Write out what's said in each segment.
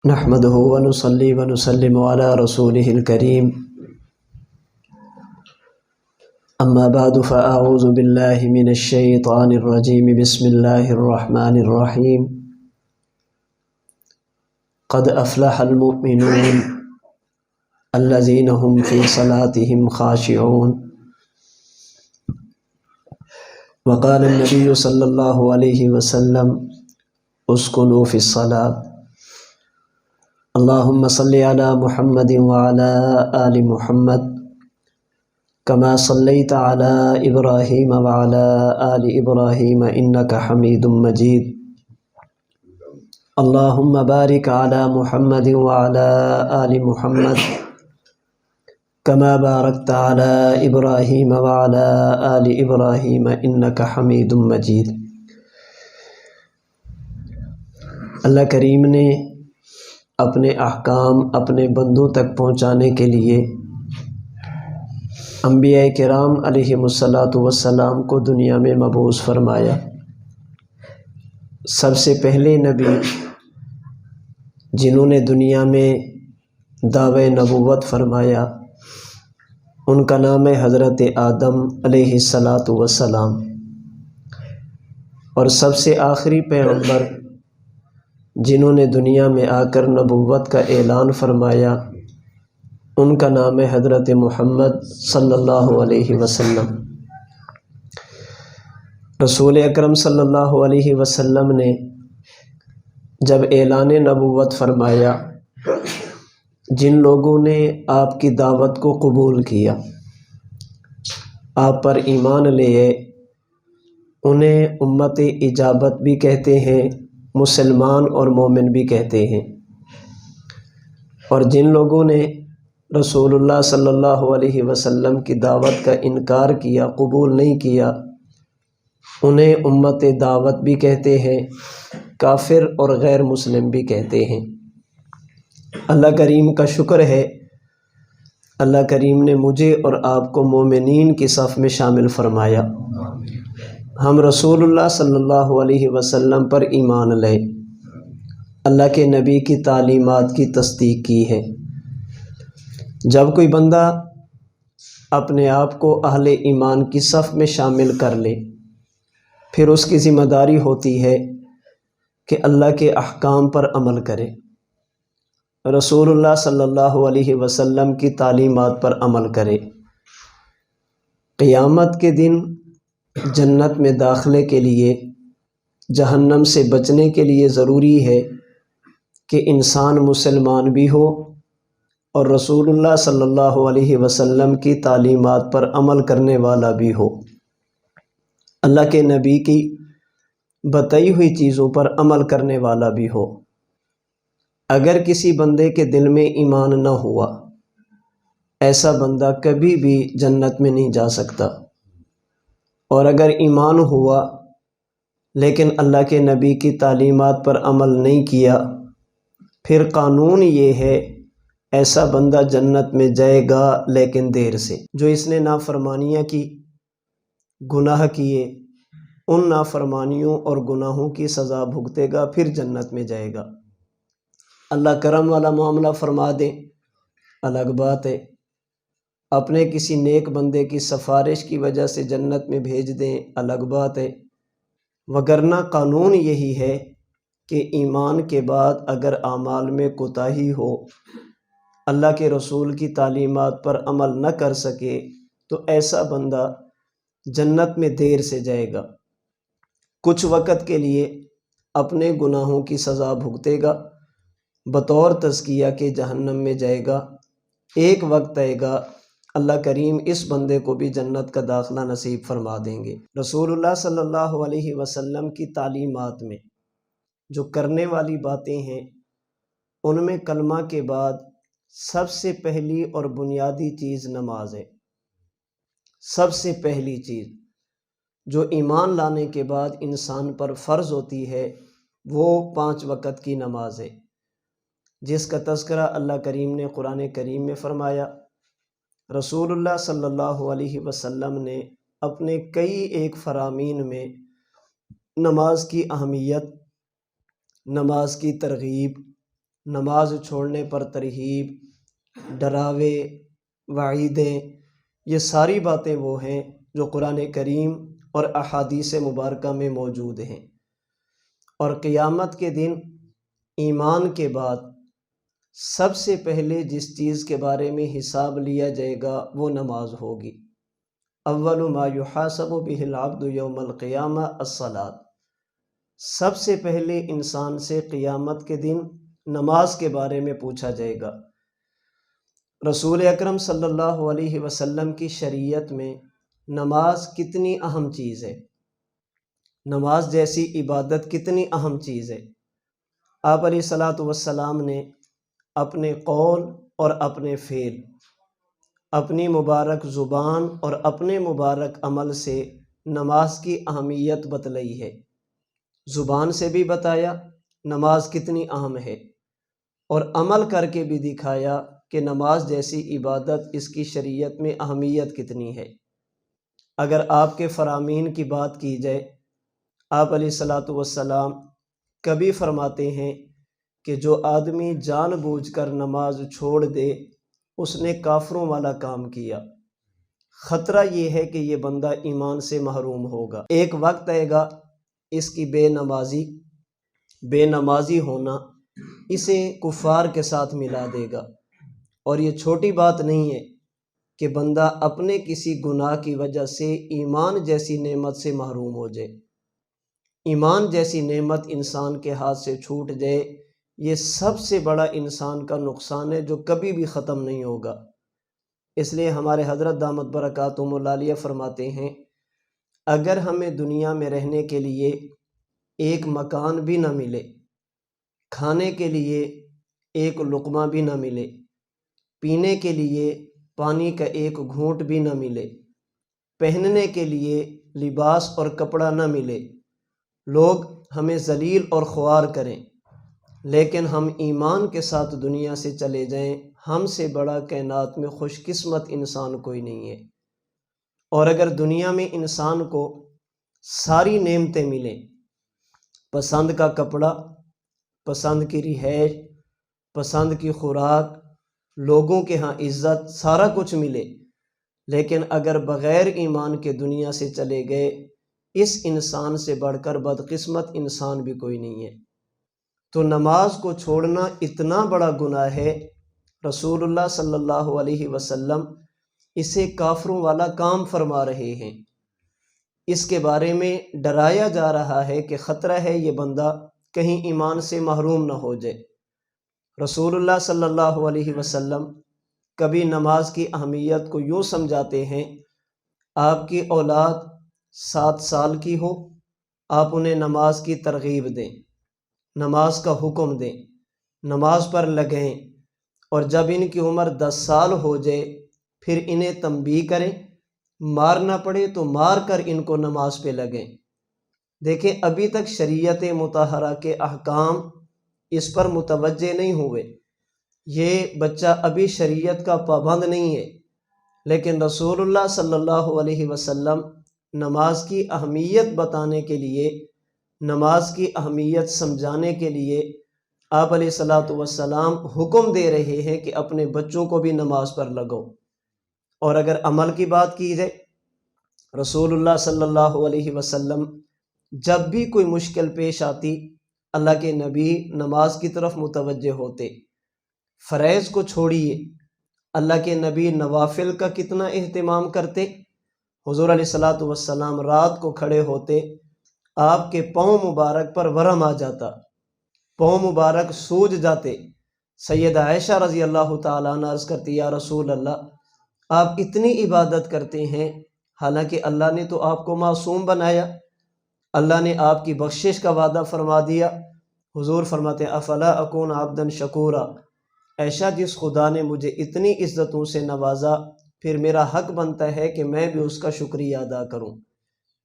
نحمده ونصلي ونسلم على رسوله الكريم أما بعد فأعوذ بالله من الشيطان الرجيم بسم الله الرحمن الرحيم قد أفلح المؤمنون الذين هم في صلاتهم خاشعون وقال النبي صلى الله عليه وسلم اسكنوا في الصلاة اللهم صل على محمد وعلى آل محمد كما صليت على إبراهيم وعلى آل إبراهيم إنك حميد مجيد اللهم بارك على محمد وعلى آل محمد كما باركت على إبراهيم وعلى آل إبراهيم إنك حميد مجيد۔ اللہ کریم نے اپنے احکام اپنے بندوں تک پہنچانے کے لیے انبیاء کرام علیہم الصلاۃ کو دنیا میں مبعوث فرمایا۔ سب سے پہلے نبی جنہوں نے دنیا میں دعوی نبوت فرمایا ان کا نام ہے حضرت آدم علیہ السلام، اور سب سے آخری پیغمبر جنہوں نے دنیا میں آ کر نبوت کا اعلان فرمایا ان کا نام ہے حضرت محمد صلی اللہ علیہ وسلم۔ رسول اکرم صلی اللہ علیہ وسلم نے جب اعلان نبوت فرمایا، جن لوگوں نے آپ کی دعوت کو قبول کیا، آپ پر ایمان لے، انہیں امت اجابت بھی کہتے ہیں، مسلمان اور مومن بھی کہتے ہیں۔ اور جن لوگوں نے رسول اللہ صلی اللہ علیہ وسلم کی دعوت کا انکار کیا، قبول نہیں کیا، انہیں امت دعوت بھی کہتے ہیں، کافر اور غیر مسلم بھی کہتے ہیں۔ اللہ کریم کا شکر ہے، اللہ کریم نے مجھے اور آپ کو مومنین کی صف میں شامل فرمایا۔ ہم رسول اللہ صلی اللہ علیہ وسلم پر ایمان لائے، اللہ کے نبی کی تعلیمات کی تصدیق کی ہے۔ جب کوئی بندہ اپنے آپ کو اہل ایمان کی صف میں شامل کر لے، پھر اس کی ذمہ داری ہوتی ہے کہ اللہ کے احکام پر عمل کرے، رسول اللہ صلی اللہ علیہ وسلم کی تعلیمات پر عمل کرے۔ قیامت کے دن جنت میں داخلے کے لیے، جہنم سے بچنے کے لیے ضروری ہے کہ انسان مسلمان بھی ہو اور رسول اللہ صلی اللہ علیہ وسلم کی تعلیمات پر عمل کرنے والا بھی ہو، اللہ کے نبی کی بتائی ہوئی چیزوں پر عمل کرنے والا بھی ہو۔ اگر کسی بندے کے دل میں ایمان نہ ہوا، ایسا بندہ کبھی بھی جنت میں نہیں جا سکتا، اور اگر ایمان ہوا لیکن اللہ کے نبی کی تعلیمات پر عمل نہیں کیا، پھر قانون یہ ہے ایسا بندہ جنت میں جائے گا لیکن دیر سے۔ جو اس نے نافرمانیاں کی، گناہ کیے، ان نافرمانیوں اور گناہوں کی سزا بھگتے گا، پھر جنت میں جائے گا۔ اللہ کرم والا معاملہ فرما دے الگ بات ہے، اپنے کسی نیک بندے کی سفارش کی وجہ سے جنت میں بھیج دیں الگ بات ہے، وگرنہ قانون یہی ہے کہ ایمان کے بعد اگر اعمال میں کوتاہی ہو، اللہ کے رسول کی تعلیمات پر عمل نہ کر سکے، تو ایسا بندہ جنت میں دیر سے جائے گا، کچھ وقت کے لیے اپنے گناہوں کی سزا بھگتے گا، بطور تزکیہ کے جہنم میں جائے گا۔ ایک وقت آئے گا اللہ کریم اس بندے کو بھی جنت کا داخلہ نصیب فرما دیں گے۔ رسول اللہ صلی اللہ علیہ وسلم کی تعلیمات میں جو کرنے والی باتیں ہیں، ان میں کلمہ کے بعد سب سے پہلی اور بنیادی چیز نماز ہے۔ سب سے پہلی چیز جو ایمان لانے کے بعد انسان پر فرض ہوتی ہے وہ 5 وقت کی نماز ہے، جس کا تذکرہ اللہ کریم نے قرآن کریم میں فرمایا۔ رسول اللہ صلی اللہ علیہ وسلم نے اپنے کئی ایک فرامین میں نماز کی اہمیت، نماز کی ترغیب، نماز چھوڑنے پر ترغیب، ڈراوے، وعیدیں، یہ ساری باتیں وہ ہیں جو قرآن کریم اور احادیث مبارکہ میں موجود ہیں۔ اور قیامت کے دن ایمان کے بعد سب سے پہلے جس چیز کے بارے میں حساب لیا جائے گا وہ نماز ہوگی۔ اول ما یحاسب بہ العبد یوم القیامہ الصلاۃ، سب سے پہلے انسان سے قیامت کے دن نماز کے بارے میں پوچھا جائے گا۔ رسول اکرم صلی اللہ علیہ وسلم کی شریعت میں نماز کتنی اہم چیز ہے، نماز جیسی عبادت کتنی اہم چیز ہے۔ آپ علیہ الصلاۃ والسلام نے اپنے قول اور اپنے فعل، اپنی مبارک زبان اور اپنے مبارک عمل سے نماز کی اہمیت بتلائی ہے۔ زبان سے بھی بتایا نماز کتنی اہم ہے، اور عمل کر کے بھی دکھایا کہ نماز جیسی عبادت اس کی شریعت میں اہمیت کتنی ہے۔ اگر آپ کے فرامین کی بات کی جائے، آپ علیہ الصلاۃ والسلام کبھی فرماتے ہیں کہ جو آدمی جان بوجھ کر نماز چھوڑ دے اس نے کافروں والا کام کیا، خطرہ یہ ہے کہ یہ بندہ ایمان سے محروم ہوگا۔ ایک وقت آئے گا اس کی بے نمازی ہونا اسے کفار کے ساتھ ملا دے گا، اور یہ چھوٹی بات نہیں ہے کہ بندہ اپنے کسی گناہ کی وجہ سے ایمان جیسی نعمت سے محروم ہو جائے۔ ایمان جیسی نعمت انسان کے ہاتھ سے چھوٹ جائے، یہ سب سے بڑا انسان کا نقصان ہے جو کبھی بھی ختم نہیں ہوگا۔ اس لیے ہمارے حضرت دامت برکاتہم العالیہ فرماتے ہیں، اگر ہمیں دنیا میں رہنے کے لیے ایک مکان بھی نہ ملے، کھانے کے لیے ایک لقمہ بھی نہ ملے، پینے کے لیے پانی کا ایک گھونٹ بھی نہ ملے، پہننے کے لیے لباس اور کپڑا نہ ملے، لوگ ہمیں ذلیل اور خوار کریں، لیکن ہم ایمان کے ساتھ دنیا سے چلے جائیں، ہم سے بڑا کائنات میں خوش قسمت انسان کوئی نہیں ہے۔ اور اگر دنیا میں انسان کو ساری نعمتیں ملیں، پسند کا کپڑا، پسند کی رہائش، پسند کی خوراک، لوگوں کے ہاں عزت، سارا کچھ ملے، لیکن اگر بغیر ایمان کے دنیا سے چلے گئے، اس انسان سے بڑھ کر بدقسمت انسان بھی کوئی نہیں ہے۔ تو نماز کو چھوڑنا اتنا بڑا گناہ ہے، رسول اللہ صلی اللہ علیہ وسلم اسے کافروں والا کام فرما رہے ہیں۔ اس کے بارے میں ڈرایا جا رہا ہے کہ خطرہ ہے یہ بندہ کہیں ایمان سے محروم نہ ہو جائے۔ رسول اللہ صلی اللہ علیہ وسلم کبھی نماز کی اہمیت کو یوں سمجھاتے ہیں، آپ کی اولاد 7 سال کی ہو، آپ انہیں نماز کی ترغیب دیں، نماز کا حکم دیں، نماز پر لگیں، اور جب ان کی عمر 10 سال ہو جائے پھر انہیں تنبیہ کریں، مارنا پڑے تو مار کر ان کو نماز پہ لگیں۔ دیکھیں ابھی تک شریعت مطہرہ کے احکام اس پر متوجہ نہیں ہوئے، یہ بچہ ابھی شریعت کا پابند نہیں ہے، لیکن رسول اللہ صلی اللہ علیہ وسلم نماز کی اہمیت بتانے کے لیے، نماز کی اہمیت سمجھانے کے لیے آپ علیہ الصلاۃ والسلام حکم دے رہے ہیں کہ اپنے بچوں کو بھی نماز پر لگو۔ اور اگر عمل کی بات کی جائے، رسول اللہ صلی اللہ علیہ وسلم جب بھی کوئی مشکل پیش آتی، اللہ کے نبی نماز کی طرف متوجہ ہوتے۔ فرائض کو چھوڑیے، اللہ کے نبی نوافل کا کتنا اہتمام کرتے۔ حضور علیہ الصلاۃ والسلام رات کو کھڑے ہوتے، آپ کے پاؤں مبارک پر ورم آ جاتا، پاؤں مبارک سوج جاتے۔ سیدہ عائشہ رضی اللہ تعالیٰ عنہ عرض کرتی، یا رسول اللہ، آپ اتنی عبادت کرتے ہیں، حالانکہ اللہ نے تو آپ کو معصوم بنایا، اللہ نے آپ کی بخشش کا وعدہ فرما دیا۔ حضور فرماتے افلا اکون عبدا شکورا، عائشہ جس خدا نے مجھے اتنی عزتوں سے نوازا، پھر میرا حق بنتا ہے کہ میں بھی اس کا شکریہ ادا کروں۔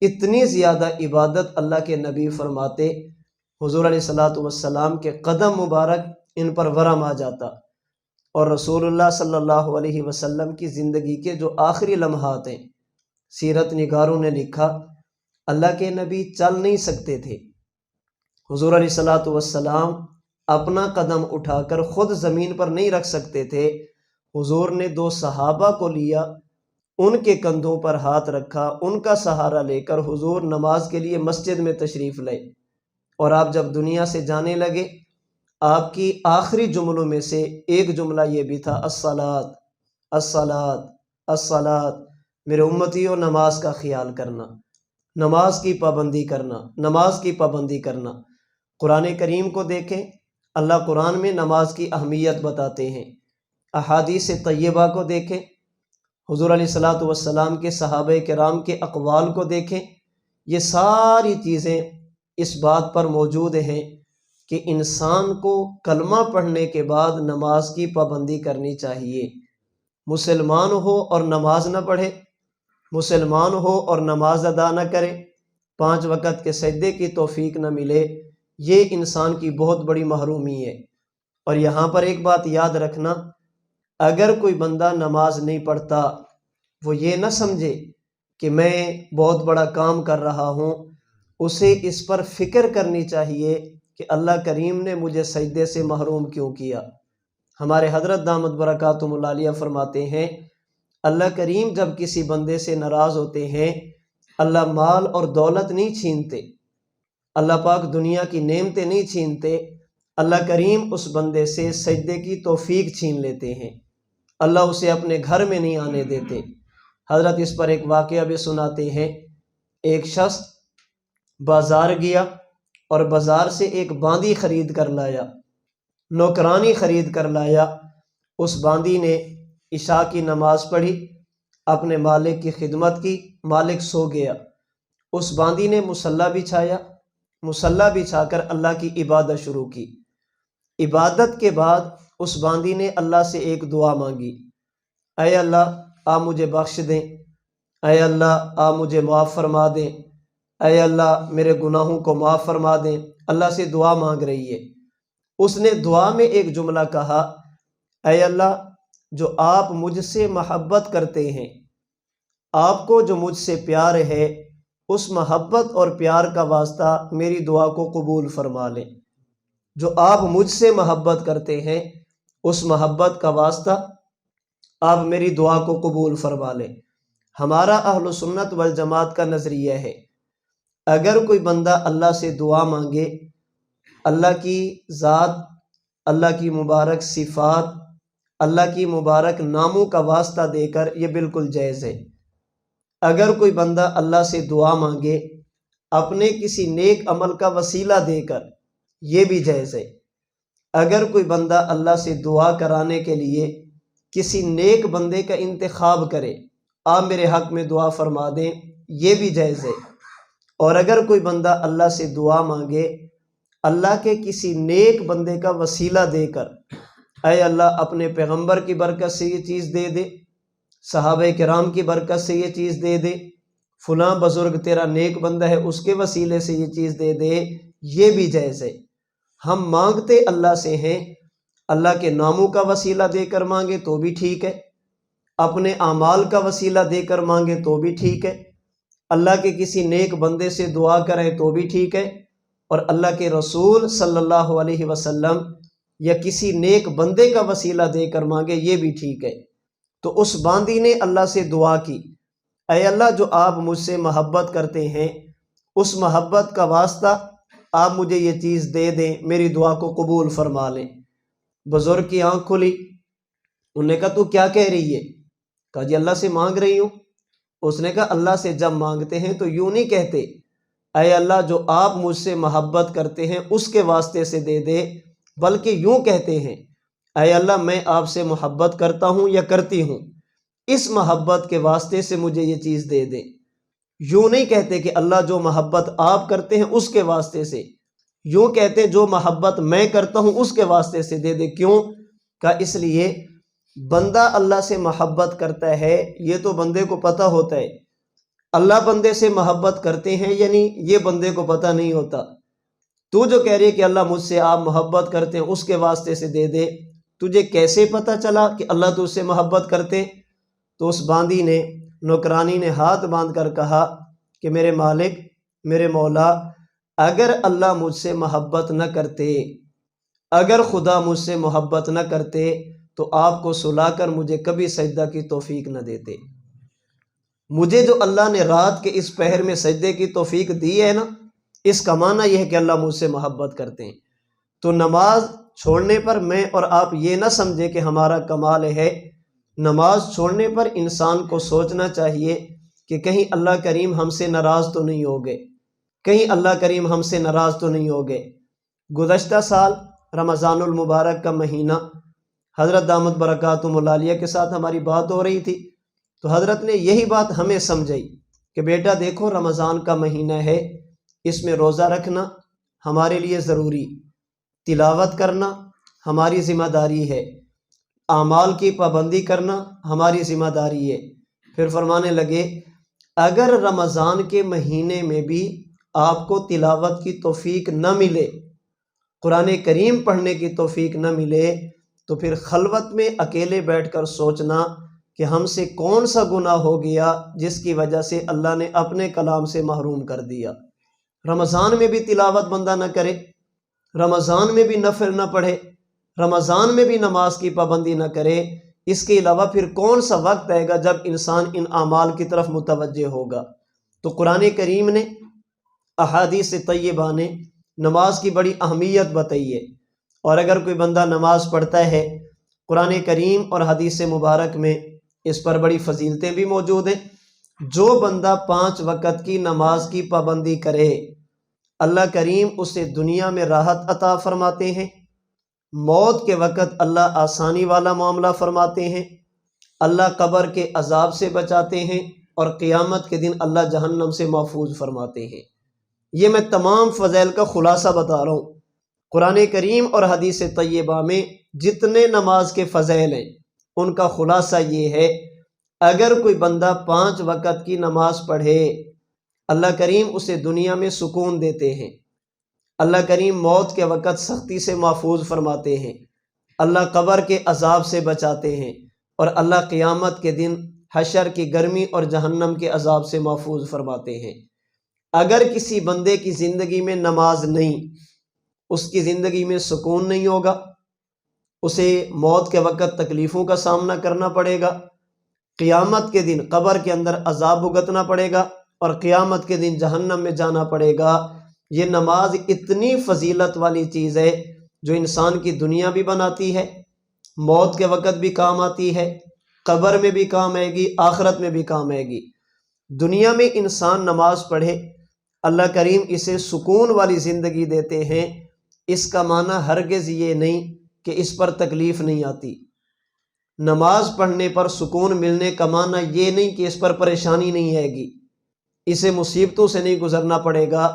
اتنی زیادہ عبادت اللہ کے نبی فرماتے، حضور علیہ الصلاۃ والسلام کے قدم مبارک ان پر ورم آ جاتا۔ اور رسول اللہ صلی اللہ علیہ وسلم کی زندگی کے جو آخری لمحات ہیں، سیرت نگاروں نے لکھا اللہ کے نبی چل نہیں سکتے تھے، حضور علیہ الصلاۃ والسلام اپنا قدم اٹھا کر خود زمین پر نہیں رکھ سکتے تھے، حضور نے 2 صحابہ کو لیا، ان کے کندھوں پر ہاتھ رکھا، ان کا سہارا لے کر حضور نماز کے لیے مسجد میں تشریف لائے۔ اور آپ جب دنیا سے جانے لگے، آپ کی آخری جملوں میں سے ایک جملہ یہ بھی تھا، الصلاۃ الصلاۃ الصلاۃ، میرے امتیوں نماز کا خیال کرنا، نماز کی پابندی کرنا، نماز کی پابندی کرنا۔ قرآن کریم کو دیکھیں، اللہ قرآن میں نماز کی اہمیت بتاتے ہیں۔ احادیث طیبہ کو دیکھیں، حضور علیہ الصلاۃ والسلام کے صحابہ کرام کے اقوال کو دیکھیں، یہ ساری چیزیں اس بات پر موجود ہیں کہ انسان کو کلمہ پڑھنے کے بعد نماز کی پابندی کرنی چاہیے۔ مسلمان ہو اور نماز نہ پڑھے، مسلمان ہو اور نماز ادا نہ کرے، 5 وقت کے سجدے کی توفیق نہ ملے، یہ انسان کی بہت بڑی محرومی ہے۔ اور یہاں پر ایک بات یاد رکھنا، اگر کوئی بندہ نماز نہیں پڑھتا، وہ یہ نہ سمجھے کہ میں بہت بڑا کام کر رہا ہوں، اسے اس پر فکر کرنی چاہیے کہ اللہ کریم نے مجھے سجدے سے محروم کیوں کیا۔ ہمارے حضرت دامت برکاتہم العالیہ فرماتے ہیں، اللہ کریم جب کسی بندے سے ناراض ہوتے ہیں، اللہ مال اور دولت نہیں چھینتے، اللہ پاک دنیا کی نعمتیں نہیں چھینتے، اللہ کریم اس بندے سے سجدے کی توفیق چھین لیتے ہیں، اللہ اسے اپنے گھر میں نہیں آنے دیتے۔ حضرت اس پر ایک واقعہ بھی سناتے ہیں، ایک شخص بازار گیا اور بازار سے ایک باندی خرید کر لایا، نوکرانی خرید کر لایا۔ اس باندی نے عشاء کی نماز پڑھی، اپنے مالک کی خدمت کی، مالک سو گیا۔ اس باندی نے مصلی بچھایا، مصلی بچھا کر اللہ کی عبادت شروع کی۔ عبادت کے بعد اس باندی نے اللہ سے ایک دعا مانگی، اے اللہ آپ مجھے بخش دیں، اے اللہ آپ مجھے معاف فرما دیں، اے اللہ میرے گناہوں کو معاف فرما دیں۔ اللہ سے دعا مانگ رہی ہے۔ اس نے دعا میں ایک جملہ کہا، اے اللہ جو آپ مجھ سے محبت کرتے ہیں، آپ کو جو مجھ سے پیار ہے، اس محبت اور پیار کا واسطہ میری دعا کو قبول فرما لیں۔ جو آپ مجھ سے محبت کرتے ہیں، اس محبت کا واسطہ آپ میری دعا کو قبول فرما لیں۔ ہمارا اہل سنت والجماعت کا نظریہ ہے، اگر کوئی بندہ اللہ سے دعا مانگے، اللہ کی ذات، اللہ کی مبارک صفات، اللہ کی مبارک ناموں کا واسطہ دے کر، یہ بالکل جائز ہے۔ اگر کوئی بندہ اللہ سے دعا مانگے اپنے کسی نیک عمل کا وسیلہ دے کر، یہ بھی جائز ہے۔ اگر کوئی بندہ اللہ سے دعا کرانے کے لیے کسی نیک بندے کا انتخاب کرے، آپ میرے حق میں دعا فرما دیں، یہ بھی جائز ہے۔ اور اگر کوئی بندہ اللہ سے دعا مانگے اللہ کے کسی نیک بندے کا وسیلہ دے کر، اے اللہ اپنے پیغمبر کی برکت سے یہ چیز دے دے، صحابہ کرام کی برکت سے یہ چیز دے دے، فلاں بزرگ تیرا نیک بندہ ہے اس کے وسیلے سے یہ چیز دے دے، یہ بھی جائز ہے۔ ہم مانگتے اللہ سے ہیں، اللہ کے ناموں کا وسیلہ دے کر مانگے تو بھی ٹھیک ہے، اپنے اعمال کا وسیلہ دے کر مانگے تو بھی ٹھیک ہے، اللہ کے کسی نیک بندے سے دعا کریں تو بھی ٹھیک ہے، اور اللہ کے رسول صلی اللہ علیہ وسلم یا کسی نیک بندے کا وسیلہ دے کر مانگے، یہ بھی ٹھیک ہے۔ تو اس باندی نے اللہ سے دعا کی، اے اللہ جو آپ مجھ سے محبت کرتے ہیں، اس محبت کا واسطہ آپ مجھے یہ چیز دے دیں، میری دعا کو قبول فرما لیں۔ بزرگ کی آنکھ کھلی، انہوں نے کہا تو کیا کہہ رہی ہے؟ کہا جی اللہ سے مانگ رہی ہوں۔ اس نے کہا اللہ سے جب مانگتے ہیں تو یوں نہیں کہتے اے اللہ جو آپ مجھ سے محبت کرتے ہیں اس کے واسطے سے دے دے، بلکہ یوں کہتے ہیں اے اللہ میں آپ سے محبت کرتا ہوں یا کرتی ہوں، اس محبت کے واسطے سے مجھے یہ چیز دے دے۔ یوں نہیں کہتے کہ اللہ جو محبت آپ کرتے ہیں اس کے واسطے سے، یوں کہتے جو محبت میں کرتا ہوں اس کے واسطے سے دے دے۔ کیوں؟ کہا اس لیے بندہ اللہ سے محبت کرتا ہے یہ تو بندے کو پتہ ہوتا ہے، اللہ بندے سے محبت کرتے ہیں یعنی یہ بندے کو پتہ نہیں ہوتا۔ تو جو کہہ رہی ہے کہ اللہ مجھ سے آپ محبت کرتے ہیں اس کے واسطے سے دے دے، تجھے کیسے پتہ چلا کہ اللہ تجھ سے محبت کرتے؟ تو اس باندی نے، نوکرانی نے ہاتھ باندھ کر کہا کہ میرے مالک، میرے مولا، اگر اللہ مجھ سے محبت نہ کرتے، اگر خدا مجھ سے محبت نہ کرتے تو آپ کو سلا کر مجھے کبھی سجدہ کی توفیق نہ دیتے۔ مجھے جو اللہ نے رات کے اس پہر میں سجدے کی توفیق دی ہے نا، اس کا معنی یہ ہے کہ اللہ مجھ سے محبت کرتے ہیں۔ تو نماز چھوڑنے پر میں اور آپ یہ نہ سمجھے کہ ہمارا کمال ہے۔ نماز چھوڑنے پر انسان کو سوچنا چاہیے کہ کہیں اللہ کریم ہم سے ناراض تو نہیں ہو گئے، کہیں اللہ کریم ہم سے ناراض تو نہیں ہو گئے۔ گزشتہ سال رمضان المبارک کا مہینہ حضرت دامت برکاتہم العالیہ کے ساتھ ہماری بات ہو رہی تھی، تو حضرت نے یہی بات ہمیں سمجھائی کہ بیٹا دیکھو، رمضان کا مہینہ ہے، اس میں روزہ رکھنا ہمارے لیے ضروری، تلاوت کرنا ہماری ذمہ داری ہے، اعمال کی پابندی کرنا ہماری ذمہ داری ہے۔ پھر فرمانے لگے اگر رمضان کے مہینے میں بھی آپ کو تلاوت کی توفیق نہ ملے، قرآن کریم پڑھنے کی توفیق نہ ملے، تو پھر خلوت میں اکیلے بیٹھ کر سوچنا کہ ہم سے کون سا گناہ ہو گیا جس کی وجہ سے اللہ نے اپنے کلام سے محروم کر دیا۔ رمضان میں بھی تلاوت بندہ نہ کرے، رمضان میں بھی نفل نہ پڑھے، رمضان میں بھی نماز کی پابندی نہ کرے، اس کے علاوہ پھر کون سا وقت آئے گا جب انسان ان اعمال کی طرف متوجہ ہوگا؟ تو قرآن کریم نے، احادیث طیبہ نے نماز کی بڑی اہمیت بتائی ہے، اور اگر کوئی بندہ نماز پڑھتا ہے، قرآن کریم اور حدیث مبارک میں اس پر بڑی فضیلتیں بھی موجود ہیں۔ جو بندہ 5 وقت کی نماز کی پابندی کرے، اللہ کریم اسے دنیا میں راحت عطا فرماتے ہیں، موت کے وقت اللہ آسانی والا معاملہ فرماتے ہیں، اللہ قبر کے عذاب سے بچاتے ہیں، اور قیامت کے دن اللہ جہنم سے محفوظ فرماتے ہیں۔ یہ میں تمام فضائل کا خلاصہ بتا رہا ہوں۔ قرآن کریم اور حدیث طیبہ میں جتنے نماز کے فضائل ہیں ان کا خلاصہ یہ ہے، اگر کوئی بندہ 5 وقت کی نماز پڑھے، اللہ کریم اسے دنیا میں سکون دیتے ہیں، اللہ کریم موت کے وقت سختی سے محفوظ فرماتے ہیں، اللہ قبر کے عذاب سے بچاتے ہیں، اور اللہ قیامت کے دن حشر کی گرمی اور جہنم کے عذاب سے محفوظ فرماتے ہیں۔ اگر کسی بندے کی زندگی میں نماز نہیں، اس کی زندگی میں سکون نہیں ہوگا، اسے موت کے وقت تکلیفوں کا سامنا کرنا پڑے گا، قیامت کے دن قبر کے اندر عذاب بھگتنا پڑے گا، اور قیامت کے دن جہنم میں جانا پڑے گا۔ یہ نماز اتنی فضیلت والی چیز ہے جو انسان کی دنیا بھی بناتی ہے، موت کے وقت بھی کام آتی ہے، قبر میں بھی کام آئے گی، آخرت میں بھی کام آئے گی۔ دنیا میں انسان نماز پڑھے، اللہ کریم اسے سکون والی زندگی دیتے ہیں، اس کا معنی ہرگز یہ نہیں کہ اس پر تکلیف نہیں آتی۔ نماز پڑھنے پر سکون ملنے کا معنی یہ نہیں کہ اس پر پریشانی نہیں آئے گی، اسے مصیبتوں سے نہیں گزرنا پڑے گا۔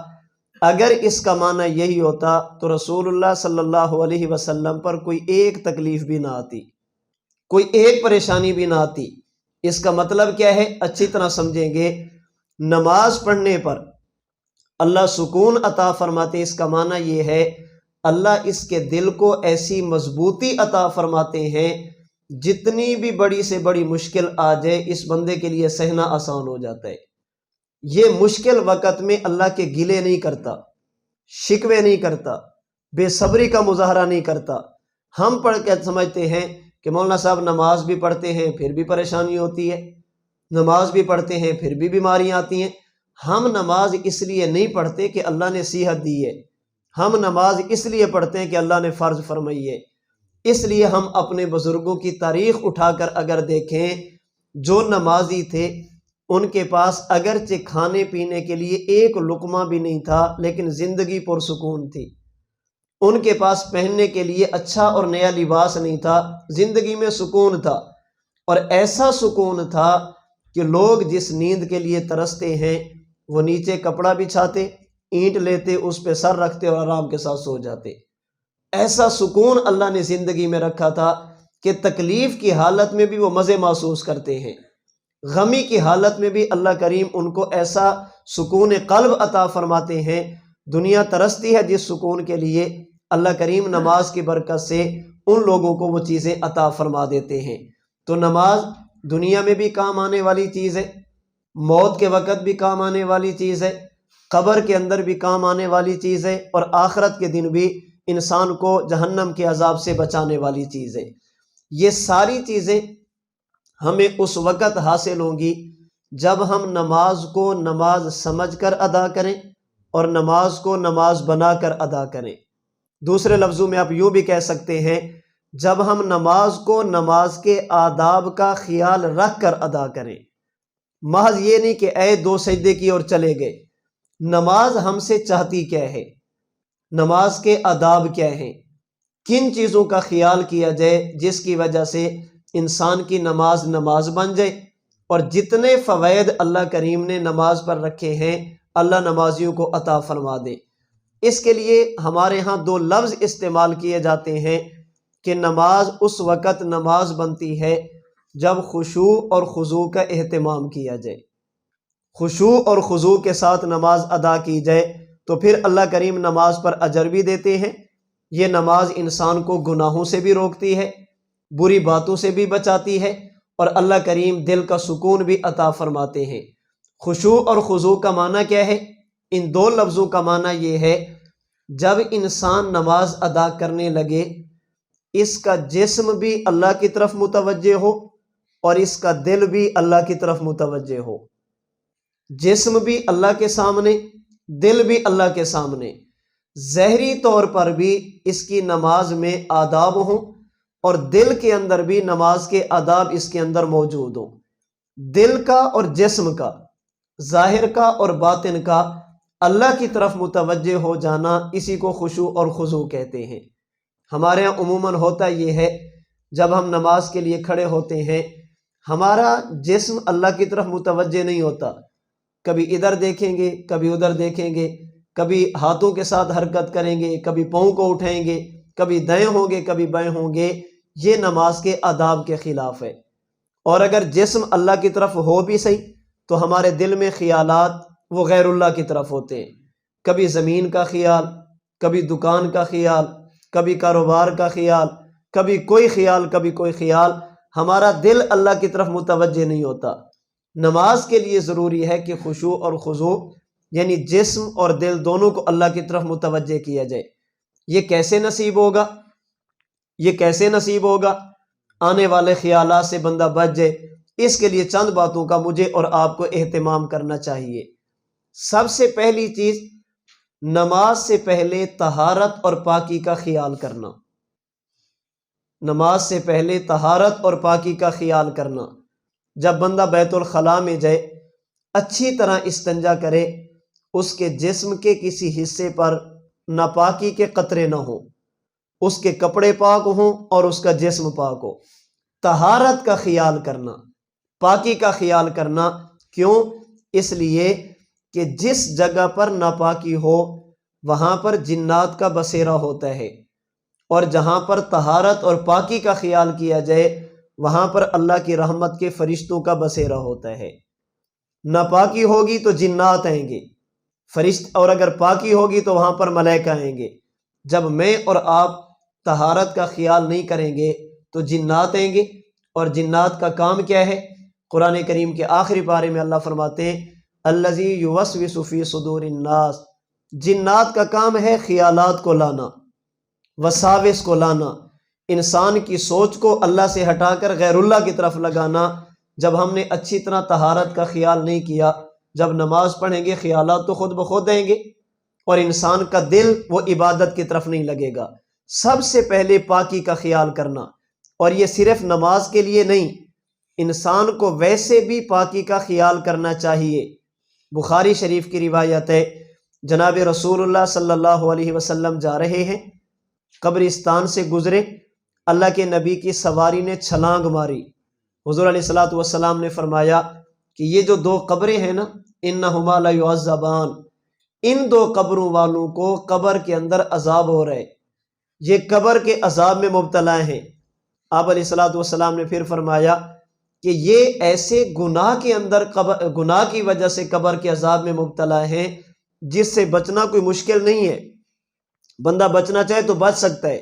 اگر اس کا معنی یہی ہوتا تو رسول اللہ صلی اللہ علیہ وسلم پر کوئی ایک تکلیف بھی نہ آتی، کوئی ایک پریشانی بھی نہ آتی۔ اس کا مطلب کیا ہے؟ اچھی طرح سمجھیں گے، نماز پڑھنے پر اللہ سکون عطا فرماتے، اس کا معنی یہ ہے اللہ اس کے دل کو ایسی مضبوطی عطا فرماتے ہیں، جتنی بھی بڑی سے بڑی مشکل آ جائے اس بندے کے لیے سہنا آسان ہو جاتا ہے۔ یہ مشکل وقت میں اللہ کے گلے نہیں کرتا، شکوے نہیں کرتا، بے صبری کا مظاہرہ نہیں کرتا۔ ہم پڑھ کے سمجھتے ہیں کہ مولانا صاحب نماز بھی پڑھتے ہیں پھر بھی پریشانی ہوتی ہے، نماز بھی پڑھتے ہیں پھر بھی بیماریاں آتی ہیں۔ ہم نماز اس لیے نہیں پڑھتے کہ اللہ نے صحت دی ہے، ہم نماز اس لیے پڑھتے ہیں کہ اللہ نے فرض فرمائی ہے۔ اس لیے ہم اپنے بزرگوں کی تاریخ اٹھا کر اگر دیکھیں، جو نمازی تھے ان کے پاس اگرچہ کھانے پینے کے لیے ایک لقمہ بھی نہیں تھا، لیکن زندگی پرسکون تھی۔ ان کے پاس پہننے کے لیے اچھا اور نیا لباس نہیں تھا، زندگی میں سکون تھا، اور ایسا سکون تھا کہ لوگ جس نیند کے لیے ترستے ہیں وہ نیچے کپڑا بچھاتے، اینٹ لیتے، اس پہ سر رکھتے اور آرام کے ساتھ سو جاتے۔ ایسا سکون اللہ نے زندگی میں رکھا تھا کہ تکلیف کی حالت میں بھی وہ مزے محسوس کرتے ہیں، غمی کی حالت میں بھی اللہ کریم ان کو ایسا سکون قلب عطا فرماتے ہیں۔ دنیا ترستی ہے جس سکون کے لیے، اللہ کریم نماز کی برکت سے ان لوگوں کو وہ چیزیں عطا فرما دیتے ہیں۔ تو نماز دنیا میں بھی کام آنے والی چیز ہے، موت کے وقت بھی کام آنے والی چیز ہے، قبر کے اندر بھی کام آنے والی چیز ہے، اور آخرت کے دن بھی انسان کو جہنم کے عذاب سے بچانے والی چیزیں، یہ ساری چیزیں ہمیں اس وقت حاصل ہوں گی جب ہم نماز کو نماز سمجھ کر ادا کریں اور نماز کو نماز بنا کر ادا کریں۔ دوسرے لفظوں میں آپ یوں بھی کہہ سکتے ہیں، جب ہم نماز کو نماز کے آداب کا خیال رکھ کر ادا کریں، محض یہ نہیں کہ اے 2 سجدے کی اور چلے گئے۔ نماز ہم سے چاہتی کیا ہے، نماز کے آداب کیا ہیں، کن چیزوں کا خیال کیا جائے جس کی وجہ سے انسان کی نماز نماز بن جائے، اور جتنے فوائد اللہ کریم نے نماز پر رکھے ہیں اللہ نمازیوں کو عطا فرما دے۔ اس کے لیے ہمارے ہاں 2 لفظ استعمال کیے جاتے ہیں کہ نماز اس وقت نماز بنتی ہے جب خشوع اور خضوع کا اہتمام کیا جائے، خشوع اور خضوع کے ساتھ نماز ادا کی جائے تو پھر اللہ کریم نماز پر اجر بھی دیتے ہیں۔ یہ نماز انسان کو گناہوں سے بھی روکتی ہے، بری باتوں سے بھی بچاتی ہے، اور اللہ کریم دل کا سکون بھی عطا فرماتے ہیں۔ خشوع اور خضوع کا معنی کیا ہے؟ ان 2 لفظوں کا معنی یہ ہے، جب انسان نماز ادا کرنے لگے اس کا جسم بھی اللہ کی طرف متوجہ ہو اور اس کا دل بھی اللہ کی طرف متوجہ ہو، جسم بھی اللہ کے سامنے، دل بھی اللہ کے سامنے، ظاہری طور پر بھی اس کی نماز میں آداب ہوں اور دل کے اندر بھی نماز کے آداب اس کے اندر موجود ہوں۔ دل کا اور جسم کا، ظاہر کا اور باطن کا اللہ کی طرف متوجہ ہو جانا، اسی کو خشوع اور خضوع کہتے ہیں۔ ہمارے یہاں عموماً ہوتا یہ ہے، جب ہم نماز کے لیے کھڑے ہوتے ہیں ہمارا جسم اللہ کی طرف متوجہ نہیں ہوتا، کبھی ادھر دیکھیں گے کبھی ادھر دیکھیں گے، کبھی ہاتھوں کے ساتھ حرکت کریں گے، کبھی پاؤں کو اٹھائیں گے، کبھی دائیں ہوں گے کبھی بائیں ہوں گے۔ یہ نماز کے آداب کے خلاف ہے۔ اور اگر جسم اللہ کی طرف ہو بھی صحیح تو ہمارے دل میں خیالات وہ غیر اللہ کی طرف ہوتے ہیں، کبھی زمین کا خیال، کبھی دکان کا خیال، کبھی کاروبار کا خیال، کبھی کوئی خیال کبھی کوئی خیال، ہمارا دل اللہ کی طرف متوجہ نہیں ہوتا۔ نماز کے لیے ضروری ہے کہ خشوع اور خضوع یعنی جسم اور دل دونوں کو اللہ کی طرف متوجہ کیا جائے۔ یہ کیسے نصیب ہوگا؟ یہ کیسے نصیب ہوگا؟ آنے والے خیالات سے بندہ بچ جائے، اس کے لیے چند باتوں کا مجھے اور آپ کو اہتمام کرنا چاہیے۔ سب سے پہلی چیز، نماز سے پہلے طہارت اور پاکی کا خیال کرنا۔ نماز سے پہلے طہارت اور پاکی کا خیال کرنا۔ جب بندہ بیت الخلاء میں جائے اچھی طرح استنجا کرے، اس کے جسم کے کسی حصے پر ناپاکی کے قطرے نہ ہوں، اس کے کپڑے پاک ہوں اور اس کا جسم پاک ہو۔ طہارت کا خیال کرنا، پاکی کا خیال کرنا، کیوں؟ اس لیے کہ جس جگہ پر ناپاکی ہو وہاں پر جنات کا بسیرا ہوتا ہے، اور جہاں پر طہارت اور پاکی کا خیال کیا جائے وہاں پر اللہ کی رحمت کے فرشتوں کا بسیرا ہوتا ہے۔ ناپاکی ہوگی تو جنات آئیں گے، اور اگر پاکی ہوگی تو وہاں پر ملائکہ آئیں گے۔ جب میں اور آپ طہارت کا خیال نہیں کریں گے تو جنات آئیں گے، اور جنات کا کام کیا ہے؟ قرآن کریم کے آخری پارے میں اللہ فرماتے ہیں الذی یوسوس فی صدور الناس، جنات کا کام ہے خیالات کو لانا، وساوس کو لانا، انسان کی سوچ کو اللہ سے ہٹا کر غیر اللہ کی طرف لگانا۔ جب ہم نے اچھی طرح طہارت کا خیال نہیں کیا، جب نماز پڑھیں گے خیالات تو خود بخود آئیں گے اور انسان کا دل وہ عبادت کی طرف نہیں لگے گا۔ سب سے پہلے پاکی کا خیال کرنا، اور یہ صرف نماز کے لیے نہیں، انسان کو ویسے بھی پاکی کا خیال کرنا چاہیے۔ بخاری شریف کی روایت ہے، جناب رسول اللہ صلی اللہ علیہ وسلم جا رہے ہیں، قبرستان سے گزرے، اللہ کے نبی کی سواری نے چھلانگ ماری۔ حضور علیہ الصلوۃ والسلام نے فرمایا کہ یہ جو 2 قبریں ہیں نا، انہما لیعذبان، ان 2 قبروں والوں کو قبر کے اندر عذاب ہو رہے، یہ قبر کے عذاب میں مبتلا ہیں۔ آپ علیہ الصلوۃ والسلام نے پھر فرمایا کہ یہ ایسے گناہ کے اندر گناہ کی وجہ سے قبر کے عذاب میں مبتلا ہیں جس سے بچنا کوئی مشکل نہیں ہے، بندہ بچنا چاہے تو بچ سکتا ہے۔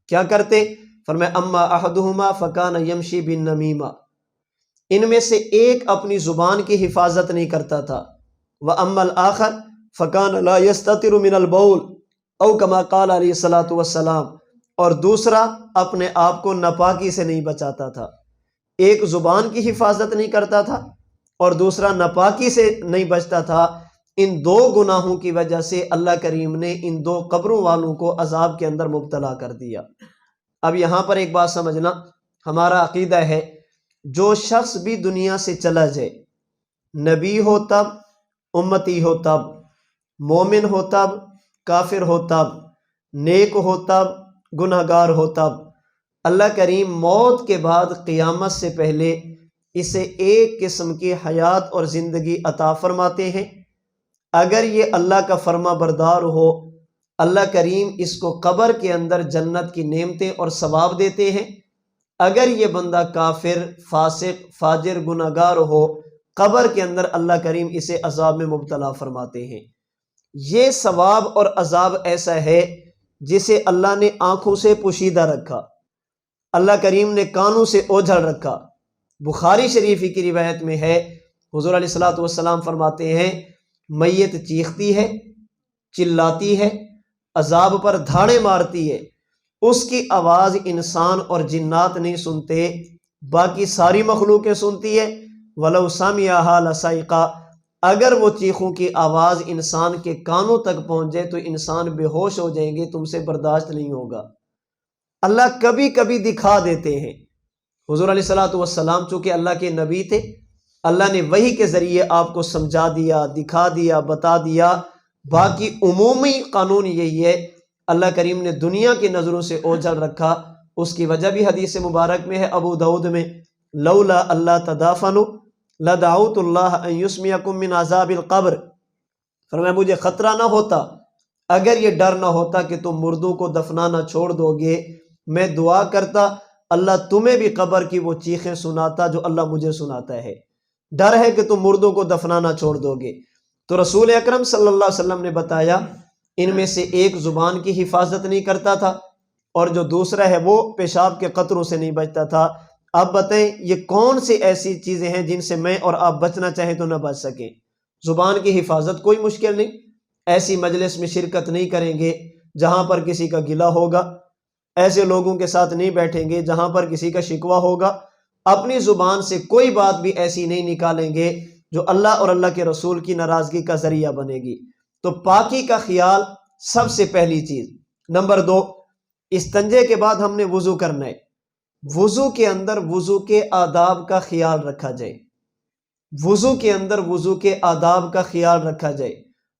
کیا کرتے؟ فرمایا اما احدہما فکان یمشی بالنمیمہ، ان میں سے ایک اپنی زبان کی حفاظت نہیں کرتا تھا، واما الآخر فکان لا یستتر من البول، او کما قال علیہ الصلوۃ والسلام، اور دوسرا اپنے آپ کو ناپاکی سے نہیں بچاتا تھا، ایک زبان کی حفاظت نہیں کرتا تھا اور دوسرا ناپاکی سے نہیں بچتا تھا۔ ان دو گناہوں کی وجہ سے اللہ کریم نے ان دو قبروں والوں کو عذاب کے اندر مبتلا کر دیا۔ اب یہاں پر ایک بات سمجھنا، ہمارا عقیدہ ہے جو شخص بھی دنیا سے چلا جائے، نبی ہو تب، امتی ہو تب، مومن ہو تب، کافر ہو تب، نیک ہو تب، گنہگار ہو تب، اللہ کریم موت کے بعد قیامت سے پہلے اسے ایک قسم کی حیات اور زندگی عطا فرماتے ہیں۔ اگر یہ اللہ کا فرما بردار ہو، اللہ کریم اس کو قبر کے اندر جنت کی نعمتیں اور ثواب دیتے ہیں۔ اگر یہ بندہ کافر، فاسق، فاجر، گنہگار ہو، قبر کے اندر اللہ کریم اسے عذاب میں مبتلا فرماتے ہیں۔ یہ ثواب اور عذاب ایسا ہے جسے اللہ نے آنکھوں سے پوشیدہ رکھا، اللہ کریم نے کانوں سے اوجھل رکھا۔ بخاری شریفی کی روایت میں ہے، حضور علیہ الصلوۃ والسلام فرماتے ہیں میت چیختی ہے، چلاتی ہے، عذاب پر دھاڑے مارتی ہے، اس کی آواز انسان اور جنات نہیں سنتے، باقی ساری مخلوقیں سنتی ہے۔ وَلَوْ سَمِعَهَا لَصَعِقَ، اگر وہ چیخوں کی آواز انسان کے کانوں تک پہنچ جائے تو انسان بے ہوش ہو جائیں گے، تم سے برداشت نہیں ہوگا۔ اللہ کبھی کبھی دکھا دیتے ہیں۔ حضور علیہ الصلوۃ والسلام چونکہ اللہ کے نبی تھے، اللہ نے وحی کے ذریعے آپ کو سمجھا دیا، دکھا دیا، بتا دیا۔ باقی عمومی قانون یہی ہے، اللہ کریم نے دنیا کی نظروں سے اوجھل رکھا۔ اس کی وجہ بھی حدیث مبارک میں ہے، ابو داؤد میں، لولا اللہ تدافنوا لدعوت اللہ ان یسمعکم من عذاب القبر، فرمایا مجھے خطرہ نہ ہوتا، اگر یہ ڈر نہ ہوتا کہ تم مردوں کو دفنانا چھوڑ دو گے، میں دعا کرتا اللہ تمہیں بھی قبر کی وہ چیخیں سناتا جو اللہ مجھے سناتا ہے۔ ڈر ہے کہ تم مردوں کو دفنانا چھوڑ دو گے۔ تو رسول اکرم صلی اللہ علیہ وسلم نے بتایا ان میں سے ایک زبان کی حفاظت نہیں کرتا تھا اور جو دوسرا ہے وہ پیشاب کے قطروں سے نہیں بچتا تھا۔ اب بتائیں یہ کون سی ایسی چیزیں ہیں جن سے میں اور آپ بچنا چاہیں تو نہ بچ سکیں؟ زبان کی حفاظت کوئی مشکل نہیں، ایسی مجلس میں شرکت نہیں کریں گے جہاں پر کسی کا گلہ ہوگا، ایسے لوگوں کے ساتھ نہیں بیٹھیں گے جہاں پر کسی کا شکوہ ہوگا، اپنی زبان سے کوئی بات بھی ایسی نہیں نکالیں گے جو اللہ اور اللہ کے رسول کی ناراضگی کا ذریعہ بنے گی۔ تو پاکی کا خیال سب سے پہلی چیز۔ نمبر 2، استنجے کے بعد ہم نے وضو کرنا ہے، وضو کے اندر وضو کے آداب کا خیال رکھا جائے، وضو کے اندر وضو کے آداب کا خیال رکھا جائے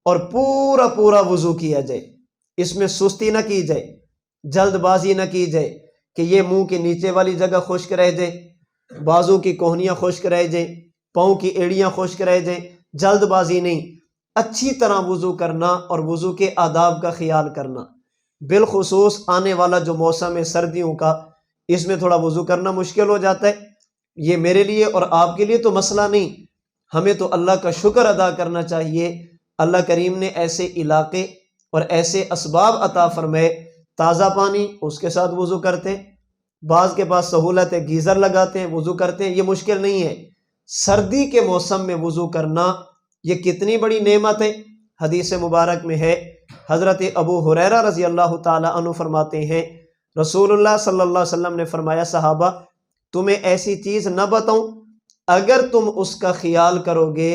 اور پورا وضو کیا جائے، اس میں سستی نہ کی جائے، جلد بازی نہ کی جائے کہ یہ منہ کے نیچے والی جگہ خشک رہ جائے، بازو کی کوہنیاں خشک رہ جائیں، پاؤں کی ایڑیاں خشک رہ جائیں، جلد بازی نہیں، اچھی طرح وضو کرنا اور وضو کے آداب کا خیال کرنا۔ بالخصوص آنے والا جو موسم ہے سردیوں کا، اس میں تھوڑا وضو کرنا مشکل ہو جاتا ہے۔ یہ میرے لیے اور آپ کے لیے تو مسئلہ نہیں، ہمیں تو اللہ کا شکر ادا کرنا چاہیے، اللہ کریم نے ایسے علاقے اور ایسے اسباب عطا فرمائے، تازہ پانی اس کے ساتھ وضو کرتے، بعض کے پاس سہولت ہے گیزر لگاتے ہیں وضو کرتے ہیں، یہ مشکل نہیں ہے۔ سردی کے موسم میں وضو کرنا یہ کتنی بڑی نعمت ہے۔ حدیث مبارک میں ہے، حضرت ابو ہریرہ رضی اللہ تعالی عنہ فرماتے ہیں رسول اللہ صلی اللہ علیہ وسلم نے فرمایا صحابہ تمہیں ایسی چیز نہ بتاؤں اگر تم اس کا خیال کرو گے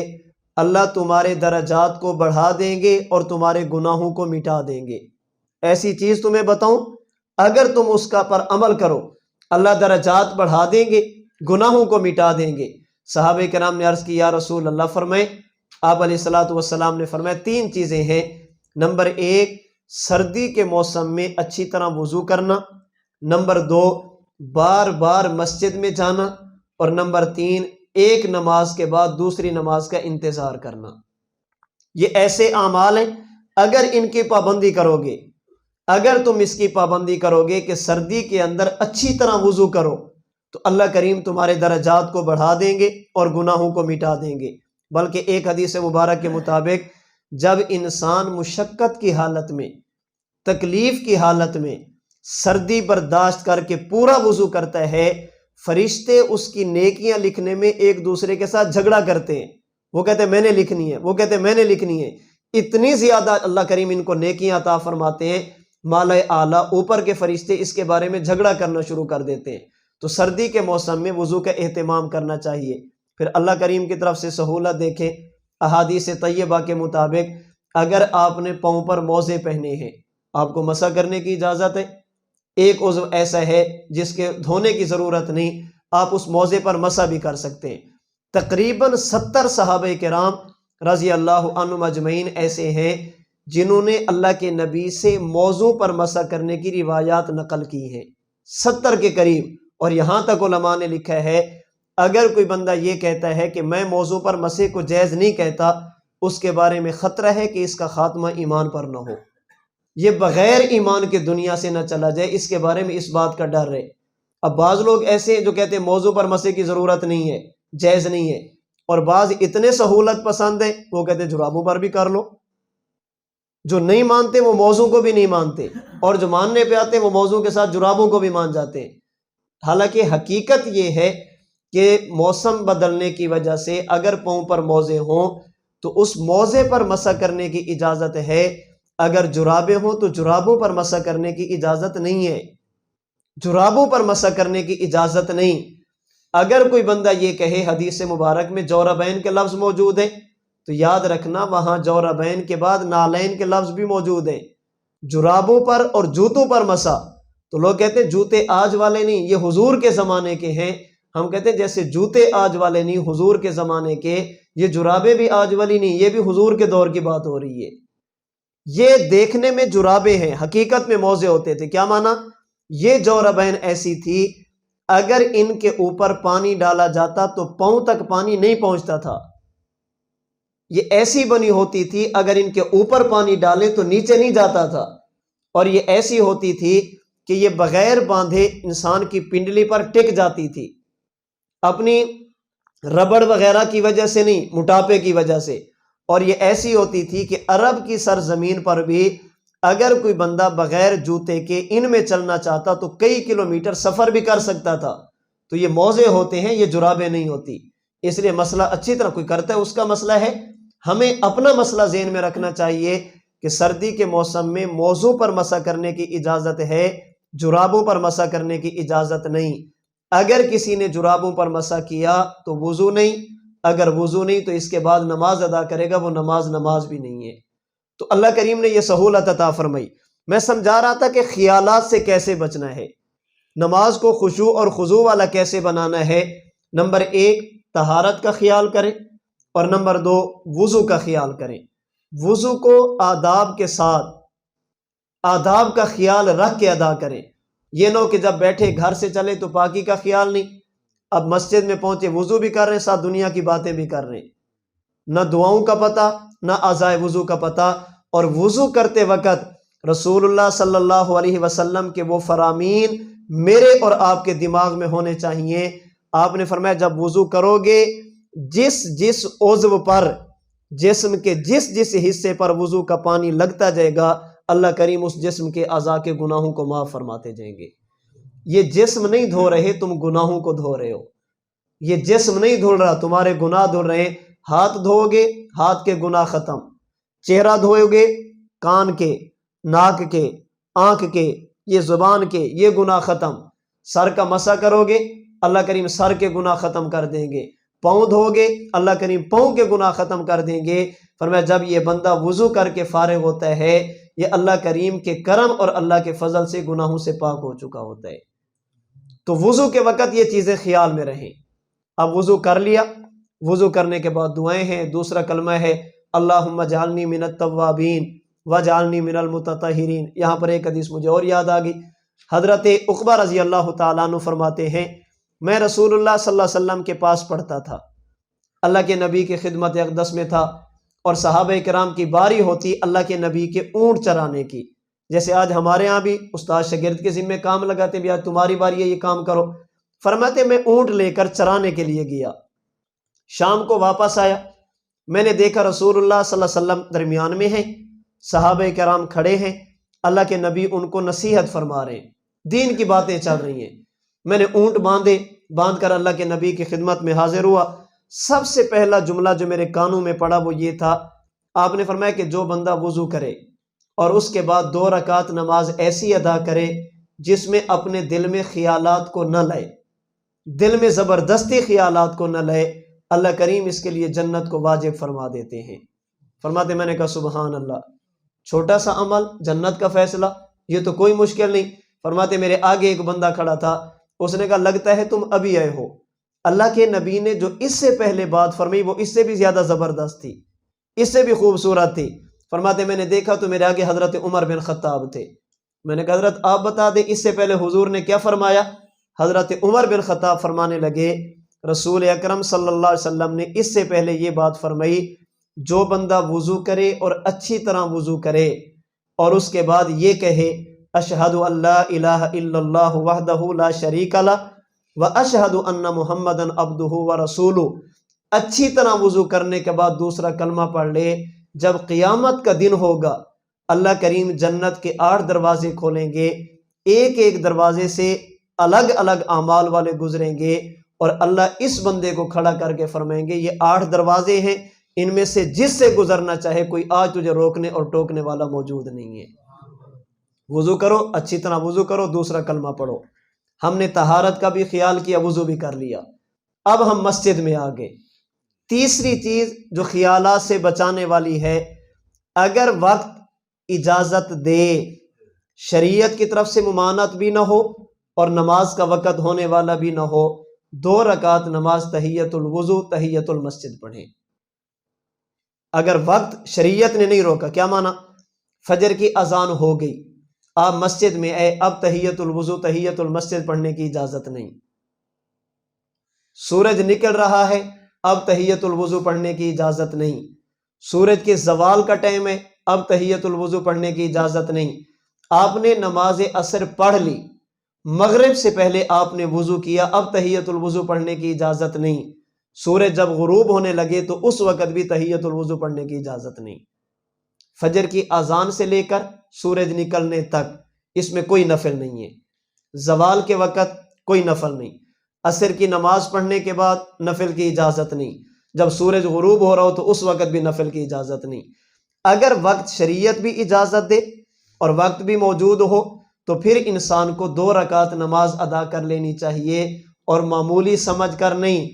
اللہ تمہارے درجات کو بڑھا دیں گے اور تمہارے گناہوں کو مٹا دیں گے۔ ایسی چیز تمہیں بتاؤں اگر تم اس کا پر عمل کرو اللہ درجات بڑھا دیں گے، گناہوں کو مٹا دیں گے۔ صحابہ کرام نے عرض کی یا رسول اللہ فرمائے، آپ علیہ الصلوۃ والسلام نے فرمایا 3 چیزیں ہیں۔ نمبر 1، سردی کے موسم میں اچھی طرح وضو کرنا، نمبر 2، بار بار مسجد میں جانا، اور نمبر 3، ایک نماز کے بعد دوسری نماز کا انتظار کرنا۔ یہ ایسے اعمال ہیں اگر ان کی پابندی کرو گے، اگر تم اس کی پابندی کرو گے کہ سردی کے اندر اچھی طرح وضو کرو تو اللہ کریم تمہارے درجات کو بڑھا دیں گے اور گناہوں کو مٹا دیں گے۔ بلکہ ایک حدیث مبارک کے مطابق جب انسان مشقت کی حالت میں، تکلیف کی حالت میں سردی برداشت کر کے پورا وضو کرتا ہے، فرشتے اس کی نیکیاں لکھنے میں ایک دوسرے کے ساتھ جھگڑا کرتے ہیں، وہ کہتے ہیں میں نے لکھنی ہے، وہ کہتے ہیں میں نے لکھنی ہے، اتنی زیادہ اللہ کریم ان کو نیکیاں عطا فرماتے ہیں، مالائے اعلیٰ اوپر کے فرشتے اس کے بارے میں جھگڑا کرنا شروع کر دیتے ہیں۔ تو سردی کے موسم میں وضو کا اہتمام کرنا چاہیے۔ پھر اللہ کریم کی طرف سے سہولت دیکھیں، احادیث طیبہ کے مطابق اگر آپ نے پاؤں پر موزے پہنے ہیں، آپ کو مسح کرنے کی اجازت ہے۔ ایک عضو ایسا ہے جس کے دھونے کی ضرورت نہیں، آپ اس موزے پر مسح بھی کر سکتے ہیں۔ تقریباً 70 صحابہ کرام رضی اللہ عنہم اجمعین ایسے ہیں جنہوں نے اللہ کے نبی سے موضوع پر مسح کرنے کی روایات نقل کی ہیں، 70 کے قریب۔ اور یہاں تک علماء نے لکھا ہے اگر کوئی بندہ یہ کہتا ہے کہ میں موضوع پر مسح کو جائز نہیں کہتا، اس کے بارے میں خطرہ ہے کہ اس کا خاتمہ ایمان پر نہ ہو، یہ بغیر ایمان کے دنیا سے نہ چلا جائے، اس کے بارے میں اس بات کا ڈر ہے۔ اب بعض لوگ ایسے ہیں جو کہتے ہیں موضوع پر مسح کی ضرورت نہیں ہے، جائز نہیں ہے، اور بعض اتنے سہولت پسند ہیں وہ کہتے ہیں جرابوں پر بھی کر لو۔ جو نہیں مانتے وہ موضوع کو بھی نہیں مانتے، اور جو ماننے پہ آتے ہیں وہ موضوع کے ساتھ جرابوں کو بھی مان جاتے ہیں۔ حالانکہ حقیقت یہ ہے کہ موسم بدلنے کی وجہ سے اگر پاؤں پر موزے ہوں تو اس موزے پر مسح کرنے کی اجازت ہے، اگر جرابیں ہوں تو جرابوں پر مسح کرنے کی اجازت نہیں ہے، جرابوں پر مسح کرنے کی اجازت نہیں۔ اگر کوئی بندہ یہ کہے حدیث مبارک میں جوربین کے لفظ موجود ہیں، تو یاد رکھنا وہاں جوربین کے بعد نالین کے لفظ بھی موجود ہیں۔ جرابوں پر اور جوتوں پر مسح، تو لوگ کہتے ہیں جوتے آج والے نہیں، یہ حضور کے زمانے کے ہیں۔ ہم کہتے ہیں جیسے جوتے آج والے نہیں حضور کے زمانے کے، یہ جرابیں بھی آج والی نہیں، یہ بھی حضور کے دور کی بات ہو رہی ہے۔ یہ دیکھنے میں جرابیں ہیں، حقیقت میں موزے ہوتے تھے۔ کیا مانا؟ یہ جوربین ایسی تھی اگر ان کے اوپر پانی ڈالا جاتا تو پاؤں تک پانی نہیں پہنچتا تھا۔ یہ ایسی بنی ہوتی تھی اگر ان کے اوپر پانی ڈالیں تو نیچے نہیں جاتا تھا، اور یہ ایسی ہوتی تھی کہ یہ بغیر باندھے انسان کی پنڈلی پر ٹک جاتی تھی، اپنی ربڑ وغیرہ کی وجہ سے نہیں، موٹاپے کی وجہ سے۔ اور یہ ایسی ہوتی تھی کہ عرب کی سرزمین پر بھی اگر کوئی بندہ بغیر جوتے کے ان میں چلنا چاہتا تو کئی کلومیٹر سفر بھی کر سکتا تھا۔ تو یہ موزے ہوتے ہیں، یہ جرابیں نہیں ہوتی۔ اس لیے مسئلہ اچھی طرح کوئی کرتا ہے اس کا مسئلہ ہے، ہمیں اپنا مسئلہ ذہن میں رکھنا چاہیے کہ سردی کے موسم میں موضوع پر مسح کرنے کی اجازت ہے، جرابوں پر مسح کرنے کی اجازت نہیں۔ اگر کسی نے جرابوں پر مسح کیا تو وضو نہیں، اگر وضو نہیں تو اس کے بعد نماز ادا کرے گا، وہ نماز بھی نہیں ہے۔ تو اللہ کریم نے یہ سہولت عطا فرمائی۔ میں سمجھا رہا تھا کہ خیالات سے کیسے بچنا ہے، نماز کو خشوع اور خضوع والا کیسے بنانا ہے۔ نمبر 1 طہارت کا خیال کریں، اور نمبر 2 وضو کا خیال کریں۔ وضو کو آداب کے ساتھ، آداب کا خیال رکھ کے ادا کریں۔ یہ نہ ہو کہ جب بیٹھے گھر سے چلے تو پاکی کا خیال نہیں، اب مسجد میں پہنچے وضو بھی کر رہے ہیں، ساتھ دنیا کی باتیں بھی کر رہے ہیں، نہ دعاؤں کا پتہ نہ اعضائے وضو کا پتہ۔ اور وضو کرتے وقت رسول اللہ صلی اللہ علیہ وسلم کے وہ فرامین میرے اور آپ کے دماغ میں ہونے چاہیے۔ آپ نے فرمایا جب وضو کرو گے جس عضو پر، جسم کے جس حصے پر وضو کا پانی لگتا جائے گا، اللہ کریم اس جسم کے اعضاء کے گناہوں کو معاف فرماتے جائیں گے۔ یہ جسم نہیں دھو رہے، تم گناہوں کو دھو رہے ہو۔ یہ جسم نہیں دھل رہا، تمہارے گناہ دھل رہے ہیں۔ ہاتھ دھو گے، ہاتھ کے گناہ ختم۔ چہرہ دھوئے گے، کان کے، ناک کے، آنکھ کے، یہ زبان کے، یہ گناہ ختم۔ سر کا مسح کرو گے، اللہ کریم سر کے گناہ ختم کر دیں گے۔ پاؤں دھو گے، اللہ کریم پاؤں کے گناہ ختم کر دیں گے۔ فرمایا جب یہ بندہ وضو کر کے فارغ ہوتا ہے، یہ اللہ کریم کے کرم اور اللہ کے فضل سے گناہوں سے پاک ہو چکا ہوتا ہے۔ تو وضو کے وقت یہ چیزیں خیال میں رہیں۔ اب وضو کر لیا، وضو کرنے کے بعد دعائیں ہیں۔ دوسرا کلمہ ہے اللہم اجعلنی من التوابین واجعلنی من المتطہرین۔ یہاں پر ایک حدیث مجھے اور یاد آ گئی۔ حضرت عقبہ رضی اللہ تعالیٰ عنہ فرماتے ہیں میں رسول اللہ صلی اللہ علیہ وسلم کے پاس پڑھتا تھا، اللہ کے نبی کی خدمت اقدس میں تھا، اور صحابہ کرام کی باری ہوتی اللہ کے نبی کے اونٹ چرانے کی۔ جیسے آج ہمارے ہاں بھی استاد شاگرد کے ذمہ کام لگاتے ہیں، بھی آج تمہاری باری ہے یہ کام کرو۔ فرماتے میں اونٹ لے کر چرانے کے لیے گیا، شام کو واپس آیا، میں نے دیکھا رسول اللہ صلی اللہ علیہ وسلم درمیان میں ہیں، صحابہ کرام کھڑے ہیں، اللہ کے نبی ان کو نصیحت فرما رہے ہیں، دین کی باتیں چل رہی ہیں۔ میں نے اونٹ باندھ کر اللہ کے نبی کی خدمت میں حاضر ہوا۔ سب سے پہلا جملہ جو میرے کانوں میں پڑا وہ یہ تھا آپ نے فرمایا کہ جو بندہ وضو کرے اور اس کے بعد 2 رکعت نماز ایسی ادا کرے جس میں اپنے دل میں خیالات کو نہ لائے، دل میں زبردستی خیالات کو نہ لائے، اللہ کریم اس کے لیے جنت کو واجب فرما دیتے ہیں۔ فرماتے میں نے کہا سبحان اللہ، چھوٹا سا عمل جنت کا فیصلہ، یہ تو کوئی مشکل نہیں۔ فرماتے میرے آگے ایک بندہ کھڑا تھا، اس نے کہا لگتا ہے تم ابھی آئے ہو۔ اللہ کے نبی نے جو اس سے پہلے بات فرمائی وہ اس سے بھی زیادہ زبردست تھی، اس سے بھی خوبصورت تھی۔ فرماتے میں نے دیکھا تو میرے آگے حضرت عمر بن خطاب تھے۔ میں نے کہا حضرت آپ بتا دیں اس سے پہلے حضور نے کیا فرمایا؟ حضرت عمر بن خطاب فرمانے لگے رسول اکرم صلی اللہ علیہ وسلم نے اس سے پہلے یہ بات فرمائی، جو بندہ وضو کرے اور اچھی طرح وضو کرے اور اس کے بعد یہ کہے اشہد ان لا الہ الا اللہ وحدہ لا شریک لہ واشہد ان محمدا عبدہ ورسولہ، اچھی طرح وضو کرنے کے بعد دوسرا کلمہ پڑھ لے، جب قیامت کا دن ہوگا اللہ کریم جنت کے 8 دروازے کھولیں گے، ایک ایک دروازے سے الگ الگ اعمال والے گزریں گے، اور اللہ اس بندے کو کھڑا کر کے فرمائیں گے یہ 8 دروازے ہیں، ان میں سے جس سے گزرنا چاہے کوئی آج تجھے روکنے اور ٹوکنے والا موجود نہیں ہے۔ وضو کرو، اچھی طرح وضو کرو، دوسرا کلمہ پڑھو۔ ہم نے طہارت کا بھی خیال کیا، وضو بھی کر لیا، اب ہم مسجد میں آ گئے۔ تیسری چیز جو خیالات سے بچانے والی ہے، اگر وقت اجازت دے، شریعت کی طرف سے ممانعت بھی نہ ہو اور نماز کا وقت ہونے والا بھی نہ ہو، 2 رکعت نماز تحیت الوضو تحیت المسجد پڑھیں۔ اگر وقت شریعت نے نہیں روکا، کیا مانا؟ فجر کی اذان ہو گئی، آپ مسجد میں آئے، اب تحیت الوضو تحیت المسجد پڑھنے کی اجازت نہیں۔ سورج نکل رہا ہے، اب تحیت الوضو پڑھنے کی اجازت نہیں۔ سورج کے زوال کا ٹائم ہے، اب تحیت الوضو پڑھنے کی اجازت نہیں۔ آپ نے نماز عصر پڑھ لی، مغرب سے پہلے آپ نے وضو کیا، اب تحیت الوضو پڑھنے کی اجازت نہیں۔ سورج جب غروب ہونے لگے تو اس وقت بھی تحیت الوضو پڑھنے کی اجازت نہیں۔ فجر کی اذان سے لے کر سورج نکلنے تک اس میں کوئی نفل نہیں ہے۔ زوال کے وقت کوئی نفل نہیں، عصر کی نماز پڑھنے کے بعد نفل کی اجازت نہیں، جب سورج غروب ہو رہا ہو تو اس وقت بھی نفل کی اجازت نہیں۔ اگر وقت شریعت بھی اجازت دے اور وقت بھی موجود ہو تو پھر انسان کو 2 رکعت نماز ادا کر لینی چاہیے، اور معمولی سمجھ کر نہیں،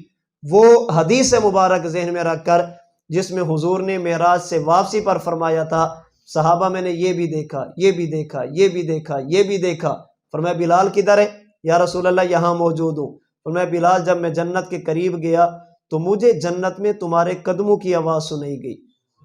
وہ حدیث مبارک ذہن میں رکھ کر جس میں حضور نے معراج سے واپسی پر فرمایا تھا صحابہ میں نے یہ بھی دیکھا، یہ بھی دیکھا، یہ بھی دیکھا، یہ بھی دیکھا۔ فرمایا بلال کدھر ہے؟ یا رسول اللہ یہاں موجود ہوں۔ فرمایا بلال جب میں جنت کے قریب گیا تو مجھے جنت میں تمہارے قدموں کی آواز سنائی گئی،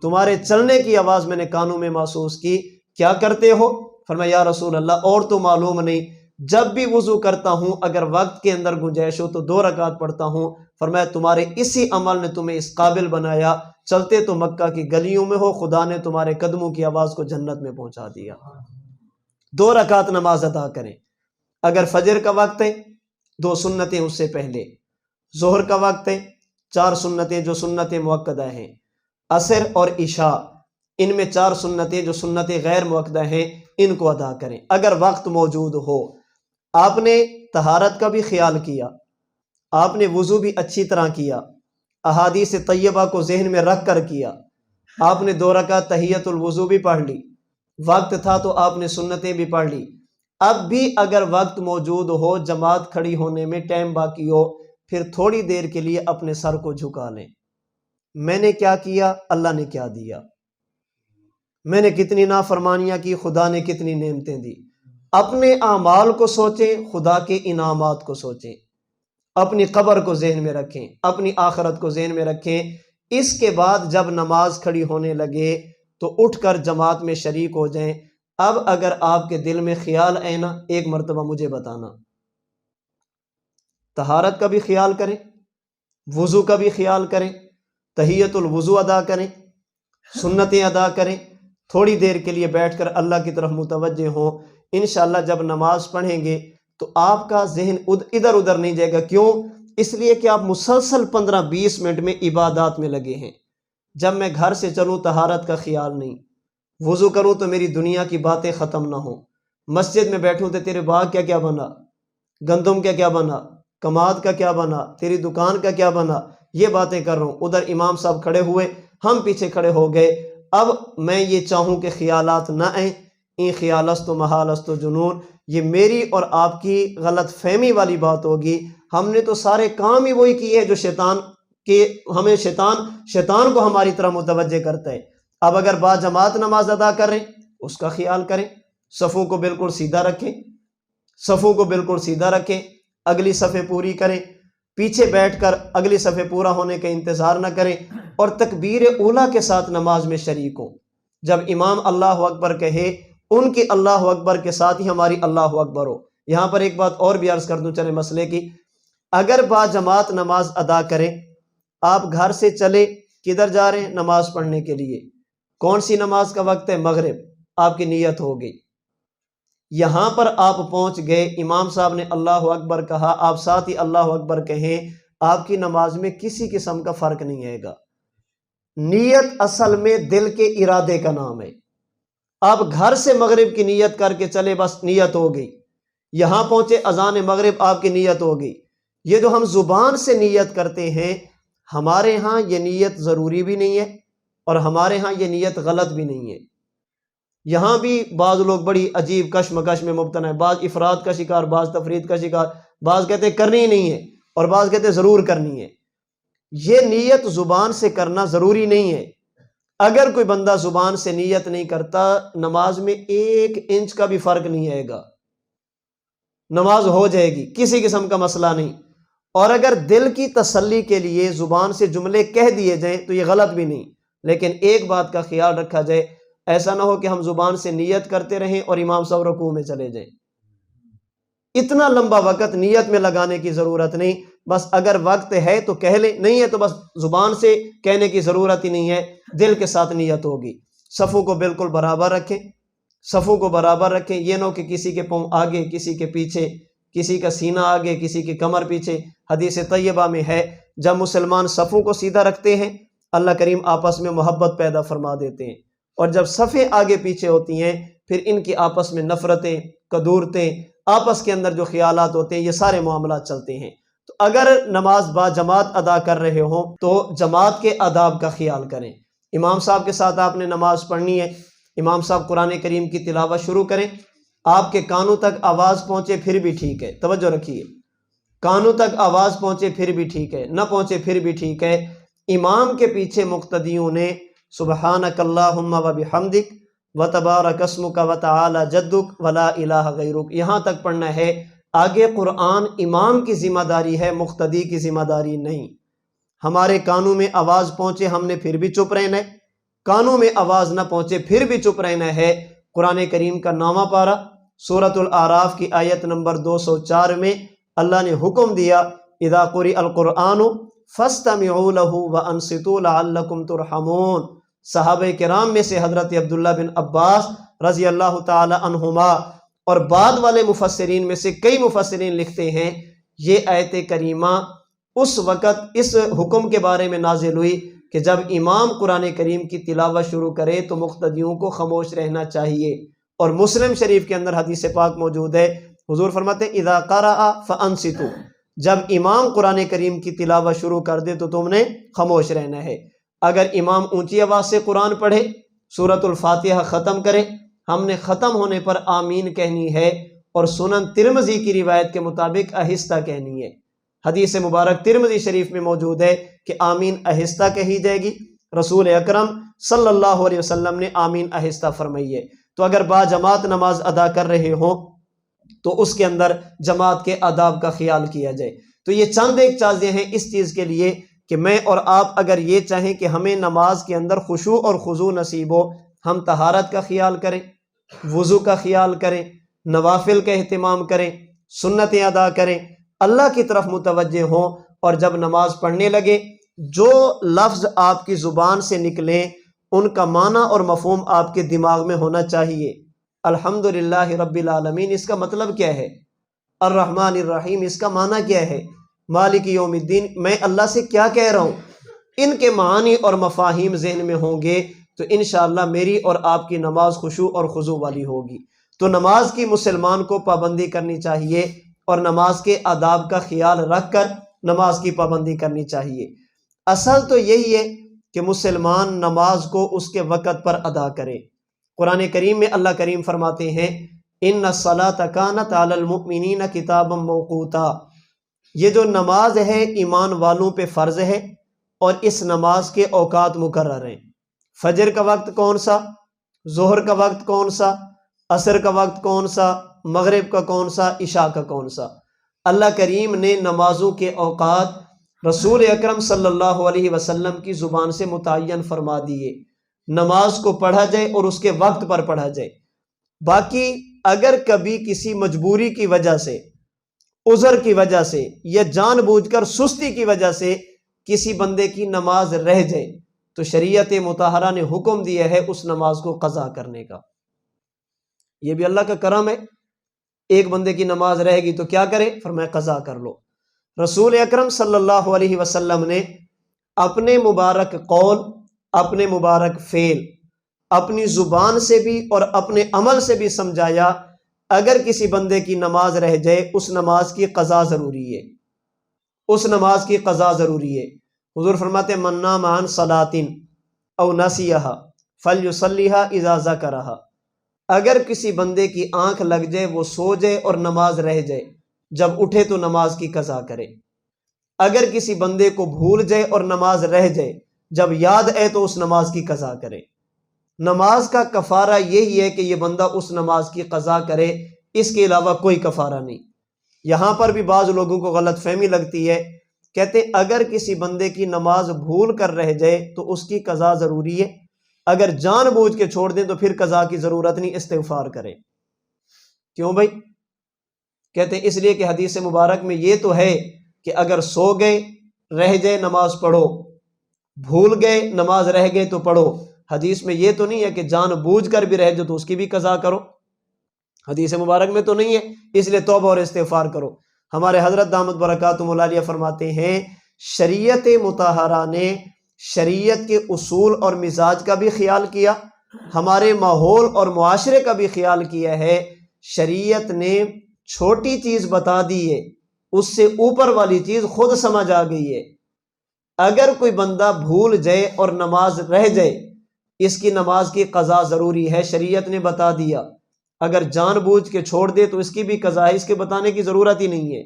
تمہارے چلنے کی آواز میں نے کانوں میں محسوس کی، کیا کرتے ہو؟ فرمایا یا رسول اللہ اور تو معلوم نہیں، جب بھی وضو کرتا ہوں اگر وقت کے اندر گنجائش ہو تو 2 رکعت پڑھتا ہوں۔ فرمایا تمہارے اسی عمل نے تمہیں اس قابل بنایا، چلتے تو مکہ کی گلیوں میں ہو، خدا نے تمہارے قدموں کی آواز کو جنت میں پہنچا دیا۔ 2 رکعت نماز ادا کریں۔ اگر فجر کا وقت ہے 2 سنتیں اس سے پہلے، ظہر کا وقت ہے 4 سنتیں جو سنت مؤکدہ ہیں، عصر اور عشاء ان میں 4 سنتیں جو سنت غیر مؤکدہ ہیں ان کو ادا کریں اگر وقت موجود ہو۔ آپ نے طہارت کا بھی خیال کیا، آپ نے وضو بھی اچھی طرح کیا، احادیث طیبہ کو ذہن میں رکھ کر کیا، آپ نے 2 رکعت تحیت الوضو بھی پڑھ لی، وقت تھا تو آپ نے سنتیں بھی پڑھ لی۔ اب بھی اگر وقت موجود ہو، جماعت کھڑی ہونے میں ٹائم باقی ہو، پھر تھوڑی دیر کے لیے اپنے سر کو جھکا لیں، میں نے کیا کیا، اللہ نے کیا دیا، میں نے کتنی نافرمانیاں کی، خدا نے کتنی نعمتیں دی۔ اپنے اعمال کو سوچیں، خدا کے انعامات کو سوچیں، اپنی قبر کو ذہن میں رکھیں، اپنی آخرت کو ذہن میں رکھیں۔ اس کے بعد جب نماز کھڑی ہونے لگے تو اٹھ کر جماعت میں شریک ہو جائیں۔ اب اگر آپ کے دل میں خیال آئے نا، ایک مرتبہ مجھے بتانا۔ طہارت کا بھی خیال کریں، وضو کا بھی خیال کریں، تحیت الوضو ادا کریں، سنتیں ادا کریں، تھوڑی دیر کے لیے بیٹھ کر اللہ کی طرف متوجہ ہوں۔ انشاءاللہ جب نماز پڑھیں گے تو آپ کا ذہن ادھر ادھر نہیں جائے گا۔ کیوں؟ اس لیے کہ آپ مسلسل 15-20 منٹ میں عبادات میں لگے ہیں۔ جب میں گھر سے چلوں طہارت کا خیال نہیں، وضو کروں تو میری دنیا کی باتیں ختم نہ ہوں، مسجد میں بیٹھوں تو تیرے باغ کیا کیا بنا، گندم کیا کیا بنا، کماد کا کیا بنا، تیری دکان کا کیا بنا، یہ باتیں کر رہا ہوں۔ ادھر امام صاحب کھڑے ہوئے، ہم پیچھے کھڑے ہو گئے، اب میں یہ چاہوں کہ خیالات نہ آئیں، این خیال است و محال است و جنون، یہ میری اور آپ کی غلط فہمی والی بات ہوگی۔ ہم نے تو سارے کام ہی وہی کیے ہیں جو ہمیں شیطان کو ہماری طرح متوجہ کرتا ہے۔ اب اگر با جماعت نماز ادا کر رہے ہیں اس کا خیال کریں، صفوں کو بالکل سیدھا رکھیں، صفوں کو بالکل سیدھا رکھیں، اگلی صفیں پوری کریں، پیچھے بیٹھ کر اگلی صفیں پورا ہونے کا انتظار نہ کریں، اور تکبیر اولیٰ کے ساتھ نماز میں شریک ہوں۔ جب امام اللہ اکبر کہے ان کی اللہ اکبر کے ساتھ ہی ہماری اللہ اکبر ہو۔ یہاں پر ایک بات اور بھی عرض کر دوں چلے مسئلے کی، اگر با جماعت نماز ادا کریں، آپ گھر سے چلے کدھر جا رہے ہیں؟ نماز پڑھنے کے لیے۔ کون سی نماز کا وقت ہے؟ مغرب۔ آپ کی نیت ہو گئی، یہاں پر آپ پہنچ گئے، امام صاحب نے اللہ اکبر کہا، آپ ساتھ ہی اللہ اکبر کہیں، آپ کی نماز میں کسی قسم کا فرق نہیں آئے گا۔ نیت اصل میں دل کے ارادے کا نام ہے۔ آپ گھر سے مغرب کی نیت کر کے چلے، بس نیت ہو گئی، یہاں پہنچے اذان مغرب، آپ کی نیت ہو گئی۔ یہ جو ہم زبان سے نیت کرتے ہیں، ہمارے ہاں یہ نیت ضروری بھی نہیں ہے اور ہمارے ہاں یہ نیت غلط بھی نہیں ہے۔ یہاں بھی بعض لوگ بڑی عجیب کشمکش میں مبتلا ہیں، بعض افراد کا شکار، بعض تفرید کا شکار، بعض کہتے ہیں کرنی ہی نہیں ہے اور بعض کہتے ہیں ضرور کرنی ہے۔ یہ نیت زبان سے کرنا ضروری نہیں ہے۔ اگر کوئی بندہ زبان سے نیت نہیں کرتا، نماز میں 1 انچ کا بھی فرق نہیں آئے گا، نماز ہو جائے گی، کسی قسم کا مسئلہ نہیں۔ اور اگر دل کی تسلی کے لیے زبان سے جملے کہہ دیے جائیں تو یہ غلط بھی نہیں، لیکن ایک بات کا خیال رکھا جائے، ایسا نہ ہو کہ ہم زبان سے نیت کرتے رہیں اور امام صاحب رکوع میں چلے جائیں۔ اتنا لمبا وقت نیت میں لگانے کی ضرورت نہیں، بس اگر وقت ہے تو کہہ لیں، نہیں ہے تو بس زبان سے کہنے کی ضرورت ہی نہیں ہے، دل کے ساتھ نیت ہوگی۔ صفوں کو بالکل برابر رکھیں، صفوں کو برابر رکھیں، یہ نہ ہو کہ کسی کے پاؤں آگے، کسی کے پیچھے، کسی کا سینہ آگے، کسی کی کمر پیچھے۔ حدیث طیبہ میں ہے جب مسلمان صفوں کو سیدھا رکھتے ہیں، اللہ کریم آپس میں محبت پیدا فرما دیتے ہیں، اور جب صفیں آگے پیچھے ہوتی ہیں پھر ان کی آپس میں نفرتیں، کدورتیں، آپس کے اندر جو خیالات ہوتے ہیں، یہ سارے معاملات چلتے ہیں۔ تو اگر نماز با جماعت ادا کر رہے ہوں تو جماعت کے آداب کا خیال کریں۔ امام صاحب کے ساتھ آپ نے نماز پڑھنی ہے، امام صاحب قرآن کریم کی تلاوت شروع کریں، آپ کے کانوں تک آواز پہنچے پھر بھی ٹھیک ہے، توجہ رکھیے، کانوں تک آواز پہنچے پھر بھی ٹھیک ہے، نہ پہنچے پھر بھی ٹھیک ہے۔ امام کے پیچھے مقتدیوں نے سبحانک اللہم و بحمدک وتبارک اسمک وتعالی جدک ولا الہ غیرک، یہاں تک پڑھنا ہے۔ آگے قرآن امام کی ذمہ داری ہے، مقتدی کی ذمہ داری نہیں۔ ہمارے کانوں میں آواز پہنچے ہم نے پھر بھی چپ رہنا ہے، کانوں میں آواز نہ پہنچے پھر بھی چپ رہنا ہے۔ قرآن کریم کا 9واں پارہ سورۃ الاعراف کی آیت نمبر 204 میں اللہ نے حکم دیا، اذا قرئ القرآن فاستمعوا له وانصتوا لعلکم ترحمون۔ صحابہ کرام میں سے حضرت عبداللہ بن عباس رضی اللہ تعالی عنہما اور بعد والے مفسرین میں سے کئی مفسرین لکھتے ہیں یہ آیت کریمہ اس وقت اس حکم کے بارے میں نازل ہوئی کہ جب امام قرآن کریم کی تلاوت شروع کرے تو مقتدیوں کو خاموش رہنا چاہیے۔ اور مسلم شریف کے اندر حدیث پاک موجود ہے، حضور فرماتے ہیں اذا قرأ فانصتوا، جب امام قرآن کریم کی تلاوت شروع کر دے تو تم نے خاموش رہنا ہے۔ اگر امام اونچی آواز سے قرآن پڑھے، سورۃ الفاتحہ ختم کرے، ہم نے ختم ہونے پر آمین کہنی ہے، اور سنن ترمذی کی روایت کے مطابق آہستہ کہنی ہے۔ حدیث مبارک ترمذی شریف میں موجود ہے کہ آمین آہستہ کہی جائے گی، رسول اکرم صلی اللہ علیہ وسلم نے آمین آہستہ فرمائی ہے۔ تو اگر با جماعت نماز ادا کر رہے ہوں تو اس کے اندر جماعت کے آداب کا خیال کیا جائے۔ تو یہ چند ایک چیزیں ہیں اس چیز کے لیے کہ میں اور آپ اگر یہ چاہیں کہ ہمیں نماز کے اندر خشوع اور خضوع نصیب ہو، ہم طہارت کا خیال کریں، وضو کا خیال کریں، نوافل کا اہتمام کریں، سنتیں ادا کریں، اللہ کی طرف متوجہ ہوں، اور جب نماز پڑھنے لگے جو لفظ آپ کی زبان سے نکلیں ان کا معنی اور مفہوم آپ کے دماغ میں ہونا چاہیے۔ الحمدللہ رب العالمین اس کا مطلب کیا ہے؟ الرحمن الرحیم اس کا معنی کیا ہے؟ مالک یوم الدین میں اللہ سے کیا کہہ رہا ہوں؟ ان کے معانی اور مفاہیم ذہن میں ہوں گے تو انشاءاللہ میری اور آپ کی نماز خشوع اور خضوع والی ہوگی۔ تو نماز کی مسلمان کو پابندی کرنی چاہیے اور نماز کے آداب کا خیال رکھ کر نماز کی پابندی کرنی چاہیے۔ اصل تو یہی ہے کہ مسلمان نماز کو اس کے وقت پر ادا کرے۔ قرآن کریم میں اللہ کریم فرماتے ہیں ان الصلاۃ کانت علی المؤمنین کتابا موقوتا، یہ جو نماز ہے ایمان والوں پہ فرض ہے اور اس نماز کے اوقات مقرر ہیں۔ فجر کا وقت کون سا، ظہر کا وقت کون سا، عصر کا وقت کون سا، مغرب کا کون سا، عشاء کا کون سا۔ اللہ کریم نے نمازوں کے اوقات رسول اکرم صلی اللہ علیہ وسلم کی زبان سے متعین فرما دیے، نماز کو پڑھا جائے اور اس کے وقت پر پڑھا جائے۔ باقی اگر کبھی کسی مجبوری کی وجہ سے، عذر کی وجہ سے یا جان بوجھ کر سستی کی وجہ سے کسی بندے کی نماز رہ جائے تو شریعت مطہرہ نے حکم دیا ہے اس نماز کو قضا کرنے کا۔ یہ بھی اللہ کا کرم ہے، ایک بندے کی نماز رہے گی تو کیا کرے؟ فرمایا قضا کر لو۔ رسول اکرم صلی اللہ علیہ وسلم نے اپنے مبارک قول، اپنے مبارک فعل، اپنی زبان سے بھی اور اپنے عمل سے بھی سمجھایا اگر کسی بندے کی نماز رہ جائے اس نماز کی قضا ضروری ہے، اس نماز کی قضا ضروری ہے۔ حضور فرماتے من نام عن صلاۃ او نسیھا فلیصلیھا اذا ذکرھا، اگر کسی بندے کی آنکھ لگ جائے، وہ سو جائے اور نماز رہ جائے، جب اٹھے تو نماز کی قضا کرے۔ اگر کسی بندے کو بھول جائے اور نماز رہ جائے، جب یاد آئے تو اس نماز کی قضا کرے۔ نماز کا کفارہ یہی ہے کہ یہ بندہ اس نماز کی قضا کرے، اس کے علاوہ کوئی کفارہ نہیں۔ یہاں پر بھی بعض لوگوں کو غلط فہمی لگتی ہے، کہتے اگر کسی بندے کی نماز بھول کر رہ جائے تو اس کی قضا ضروری ہے، اگر جان بوجھ کے چھوڑ دیں تو پھر قضا کی ضرورت نہیں، استغفار کرے۔ کیوں بھائی؟ کہتے ہیں اس لیے کہ حدیث مبارک میں یہ تو ہے کہ اگر سو گئے رہ جائے نماز پڑھو، بھول گئے نماز رہ گئے تو پڑھو۔ حدیث میں یہ تو نہیں ہے کہ جان بوجھ کر بھی رہ جائے تو اس کی بھی قضا کرو، حدیث مبارک میں تو نہیں ہے، اس لیے توبہ اور استغفار کرو۔ ہمارے حضرت دامت برکاتہم العالیہ فرماتے ہیں شریعت مطہرہ نے شریعت کے اصول اور مزاج کا بھی خیال کیا، ہمارے ماحول اور معاشرے کا بھی خیال کیا ہے۔ شریعت نے چھوٹی چیز بتا دی ہے، اس سے اوپر والی چیز خود سمجھ آ گئی ہے۔ اگر کوئی بندہ بھول جائے اور نماز رہ جائے، اس کی نماز کی قضا ضروری ہے، شریعت نے بتا دیا۔ اگر جان بوجھ کے چھوڑ دے تو اس کی بھی قضا ہے، اس کے بتانے کی ضرورت ہی نہیں ہے۔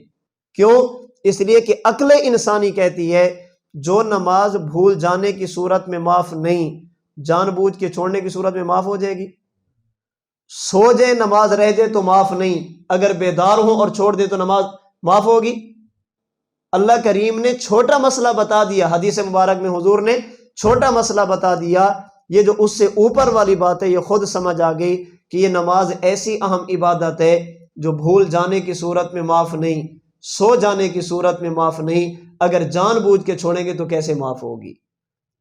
کیوں؟ اس لیے کہ عقل انسانی کہتی ہے جو نماز بھول جانے کی صورت میں معاف نہیں، جان بوجھ کے چھوڑنے کی صورت میں معاف ہو جائے گی۔ سو جائے نماز رہ جائے تو معاف نہیں، اگر بیدار ہو اور چھوڑ دے تو نماز معاف ہوگی۔ اللہ کریم نے چھوٹا مسئلہ بتا دیا، حدیث مبارک میں حضور نے چھوٹا مسئلہ بتا دیا، یہ جو اس سے اوپر والی بات ہے یہ خود سمجھ آ گئی کہ یہ نماز ایسی اہم عبادت ہے جو بھول جانے کی صورت میں معاف نہیں، سو جانے کی صورت میں معاف نہیں، اگر جان بوجھ کے چھوڑیں گے تو کیسے معاف ہوگی؟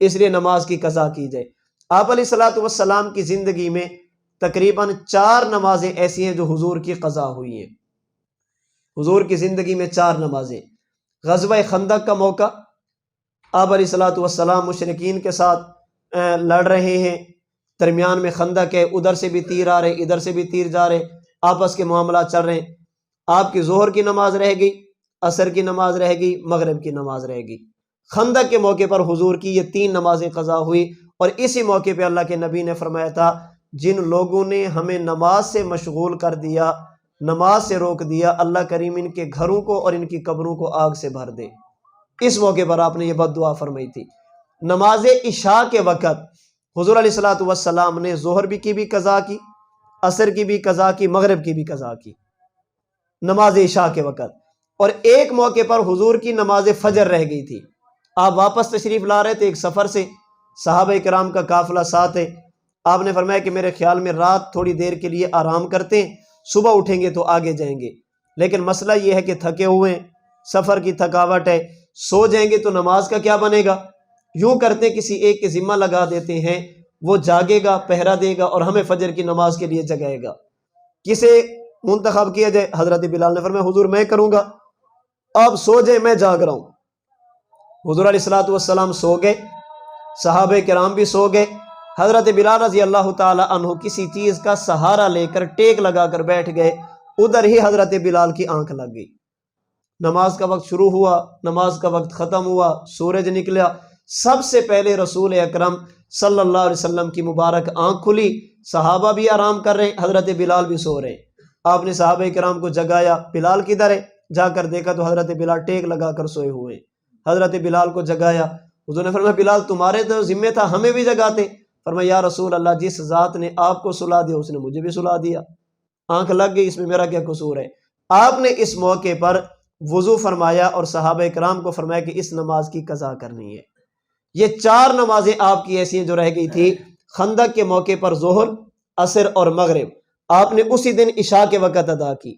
اس لیے نماز کی قضا کی جائے۔ آپ علیہ الصلوۃ والسلام کی زندگی میں تقریباً 4 نمازیں ایسی ہیں جو حضور کی قضا ہوئی ہیں۔ حضور کی زندگی میں 4 نمازیں۔ غزوہ خندق کا موقع، آپ علیہ الصلوۃ والسلام مشرکین کے ساتھ لڑ رہے ہیں، درمیان میں خندق ہے، ادھر سے بھی تیر آ رہے، ادھر سے بھی تیر جا رہے، آپس کے معاملات چل رہے ہیں۔ آپ کی ظہر کی نماز رہ گئی، عصر کی نماز رہ گئی، مغرب کی نماز رہ گئی۔ خندق کے موقع پر حضور کی یہ 3 نمازیں قضا ہوئی، اور اسی موقع پہ اللہ کے نبی نے فرمایا تھا جن لوگوں نے ہمیں نماز سے مشغول کر دیا، نماز سے روک دیا، اللہ کریم ان کے گھروں کو اور ان کی قبروں کو آگ سے بھر دے۔ اس موقع پر آپ نے یہ بد دعا فرمائی تھی۔ نماز عشاء کے وقت حضور علیہ الصلوۃ والسلام نے ظہر کی بھی قضا کی، عصر کی بھی قضا کی، مغرب کی بھی قضا کی نماز عشاء کے وقت۔ اور ایک موقع پر حضور کی نماز فجر رہ گئی تھی، آپ واپس تشریف لا رہے تھے ایک سفر سے، صحابہ کرام کا قافلہ ساتھ ہے، آپ نے فرمایا کہ میرے خیال میں رات تھوڑی دیر کے لیے آرام کرتے ہیں، صبح اٹھیں گے تو آگے جائیں گے، لیکن مسئلہ یہ ہے کہ تھکے ہوئے ہیں، سفر کی تھکاوٹ ہے، سو جائیں گے تو نماز کا کیا بنے گا؟ یوں کرتے کسی ایک کے ذمہ لگا دیتے ہیں، وہ جاگے گا، پہرا دے گا اور ہمیں فجر کی نماز کے لیے جگائے گا۔ کسے منتخب کیا جائے؟ حضرت بلال نے فرمایا حضور میں کروں گا، آپ سو جائیں میں جاگ رہا ہوں۔ حضور علیہ الصلوۃ والسلام سو گئے، صحابہ کرام بھی سو گئے، حضرت بلال رضی اللہ تعالی عنہ کسی چیز کا سہارا لے کر ٹیک لگا کر بیٹھ گئے، ادھر ہی حضرت بلال کی آنکھ لگ گئی۔ نماز کا وقت شروع ہوا، نماز کا وقت ختم ہوا، سورج نکلا، سب سے پہلے رسول اکرم صلی اللہ علیہ وسلم کی مبارک آنکھ کھلی، صحابہ بھی آرام کر رہے ہیں، حضرت بلال بھی سو رہے ہیں۔ آپ نے صحابہ کرام کو جگایا، بلال کدھر ہے؟ جا کر دیکھا تو حضرت بلال ٹیک لگا کر سوئے ہوئے۔ حضرت بلال کو جگایا، حضور نے فرمایا بلال تمہارے تو ذمہ تھا، ہمیں بھی جگاتے۔ فرمایا یا رسول اللہ، جس ذات نے آپ کو سلا دیا اس نے مجھے بھی سلا دیا، آنکھ لگ گئی، اس میں میرا کیا قصور ہے؟ آپ نے اس موقع پر وضو فرمایا اور صحابہ کرام کو فرمایا کہ اس نماز کی قضا کرنی ہے۔ یہ 4 نمازیں آپ کی ایسی ہیں جو رہ گئی تھی۔ خندق کے موقع پر ظہر، عصر اور مغرب آپ نے اسی دن عشاء کے وقت ادا کی،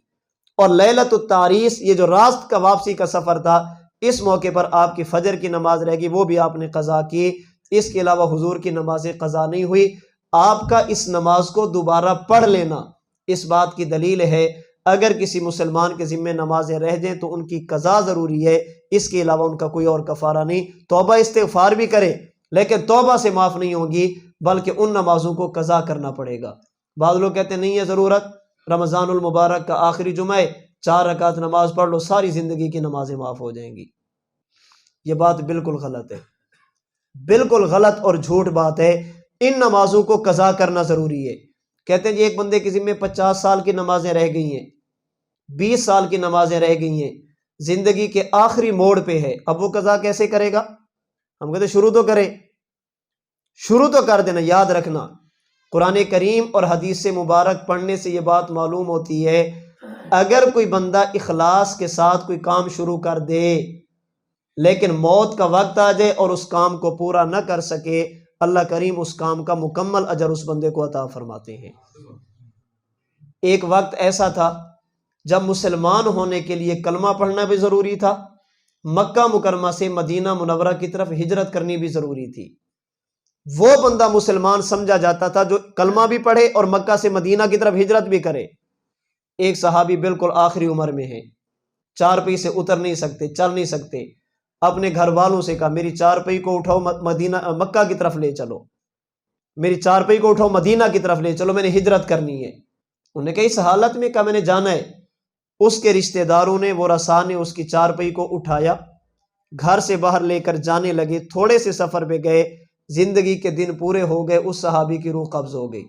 اور لیلۃ التعریس یہ جو راست کا واپسی کا سفر تھا، اس موقع پر آپ کی فجر کی نماز رہ گئی، وہ بھی آپ نے قضا کی۔ اس کے علاوہ حضور کی نمازیں قضا نہیں ہوئی۔ آپ کا اس نماز کو دوبارہ پڑھ لینا اس بات کی دلیل ہے اگر کسی مسلمان کے ذمہ نمازیں رہ جائیں تو ان کی قضا ضروری ہے، اس کے علاوہ ان کا کوئی اور کفارہ نہیں۔ توبہ استغفار بھی کرے لیکن توبہ سے معاف نہیں ہوگی، بلکہ ان نمازوں کو قضا کرنا پڑے گا۔ بعض لوگ کہتے ہیں نہیں ہے ضرورت، رمضان المبارک کا آخری جمعہ ہے، 4 رکعت نماز پڑھ لو، ساری زندگی کی نمازیں معاف ہو جائیں گی۔ یہ بات بالکل غلط ہے، بالکل غلط اور جھوٹ بات ہے۔ ان نمازوں کو قضا کرنا ضروری ہے۔ کہتے ہیں جی ایک بندے کے ذمہ 50 سال کی نمازیں رہ گئی ہیں، 20 سال کی نمازیں رہ گئی ہیں، زندگی کے آخری موڑ پہ ہے، اب وہ قضا کیسے کرے گا؟ ہم کہتے شروع تو کرے، شروع تو کر دینا۔ یاد رکھنا قرآن کریم اور حدیث مبارک پڑھنے سے یہ بات معلوم ہوتی ہے، اگر کوئی بندہ اخلاص کے ساتھ کوئی کام شروع کر دے لیکن موت کا وقت آ جائے اور اس کام کو پورا نہ کر سکے، اللہ کریم اس کام کا مکمل اجر اس بندے کو عطا فرماتے ہیں۔ ایک وقت ایسا تھا جب مسلمان ہونے کے لیے کلمہ پڑھنا بھی ضروری تھا، مکہ مکرمہ سے مدینہ منورہ کی طرف ہجرت کرنی بھی ضروری تھی۔ وہ بندہ مسلمان سمجھا جاتا تھا جو کلمہ بھی پڑھے اور مکہ سے مدینہ کی طرف ہجرت بھی کرے۔ ایک صحابی بالکل آخری عمر میں ہے، 4 پئی سے اتر نہیں سکتے، چل نہیں سکتے، اپنے گھر والوں سے کہا میری 4 پئی کو اٹھاؤ مکہ کی طرف لے چلو، میری 4 پئی کو اٹھاؤ مدینہ کی طرف لے چلو، میں نے ہجرت کرنی ہے۔ انہوں نے کہا اس حالت میں، کہا میں نے جانا ہے۔ اس کے رشتہ داروں نے، وہ رسا نے اس کی 4 پئی کو اٹھایا، گھر سے باہر لے کر جانے لگے، تھوڑے سے سفر پہ گئے، زندگی کے دن پورے ہو گئے، اس صحابی کی روح قبض ہو گئی۔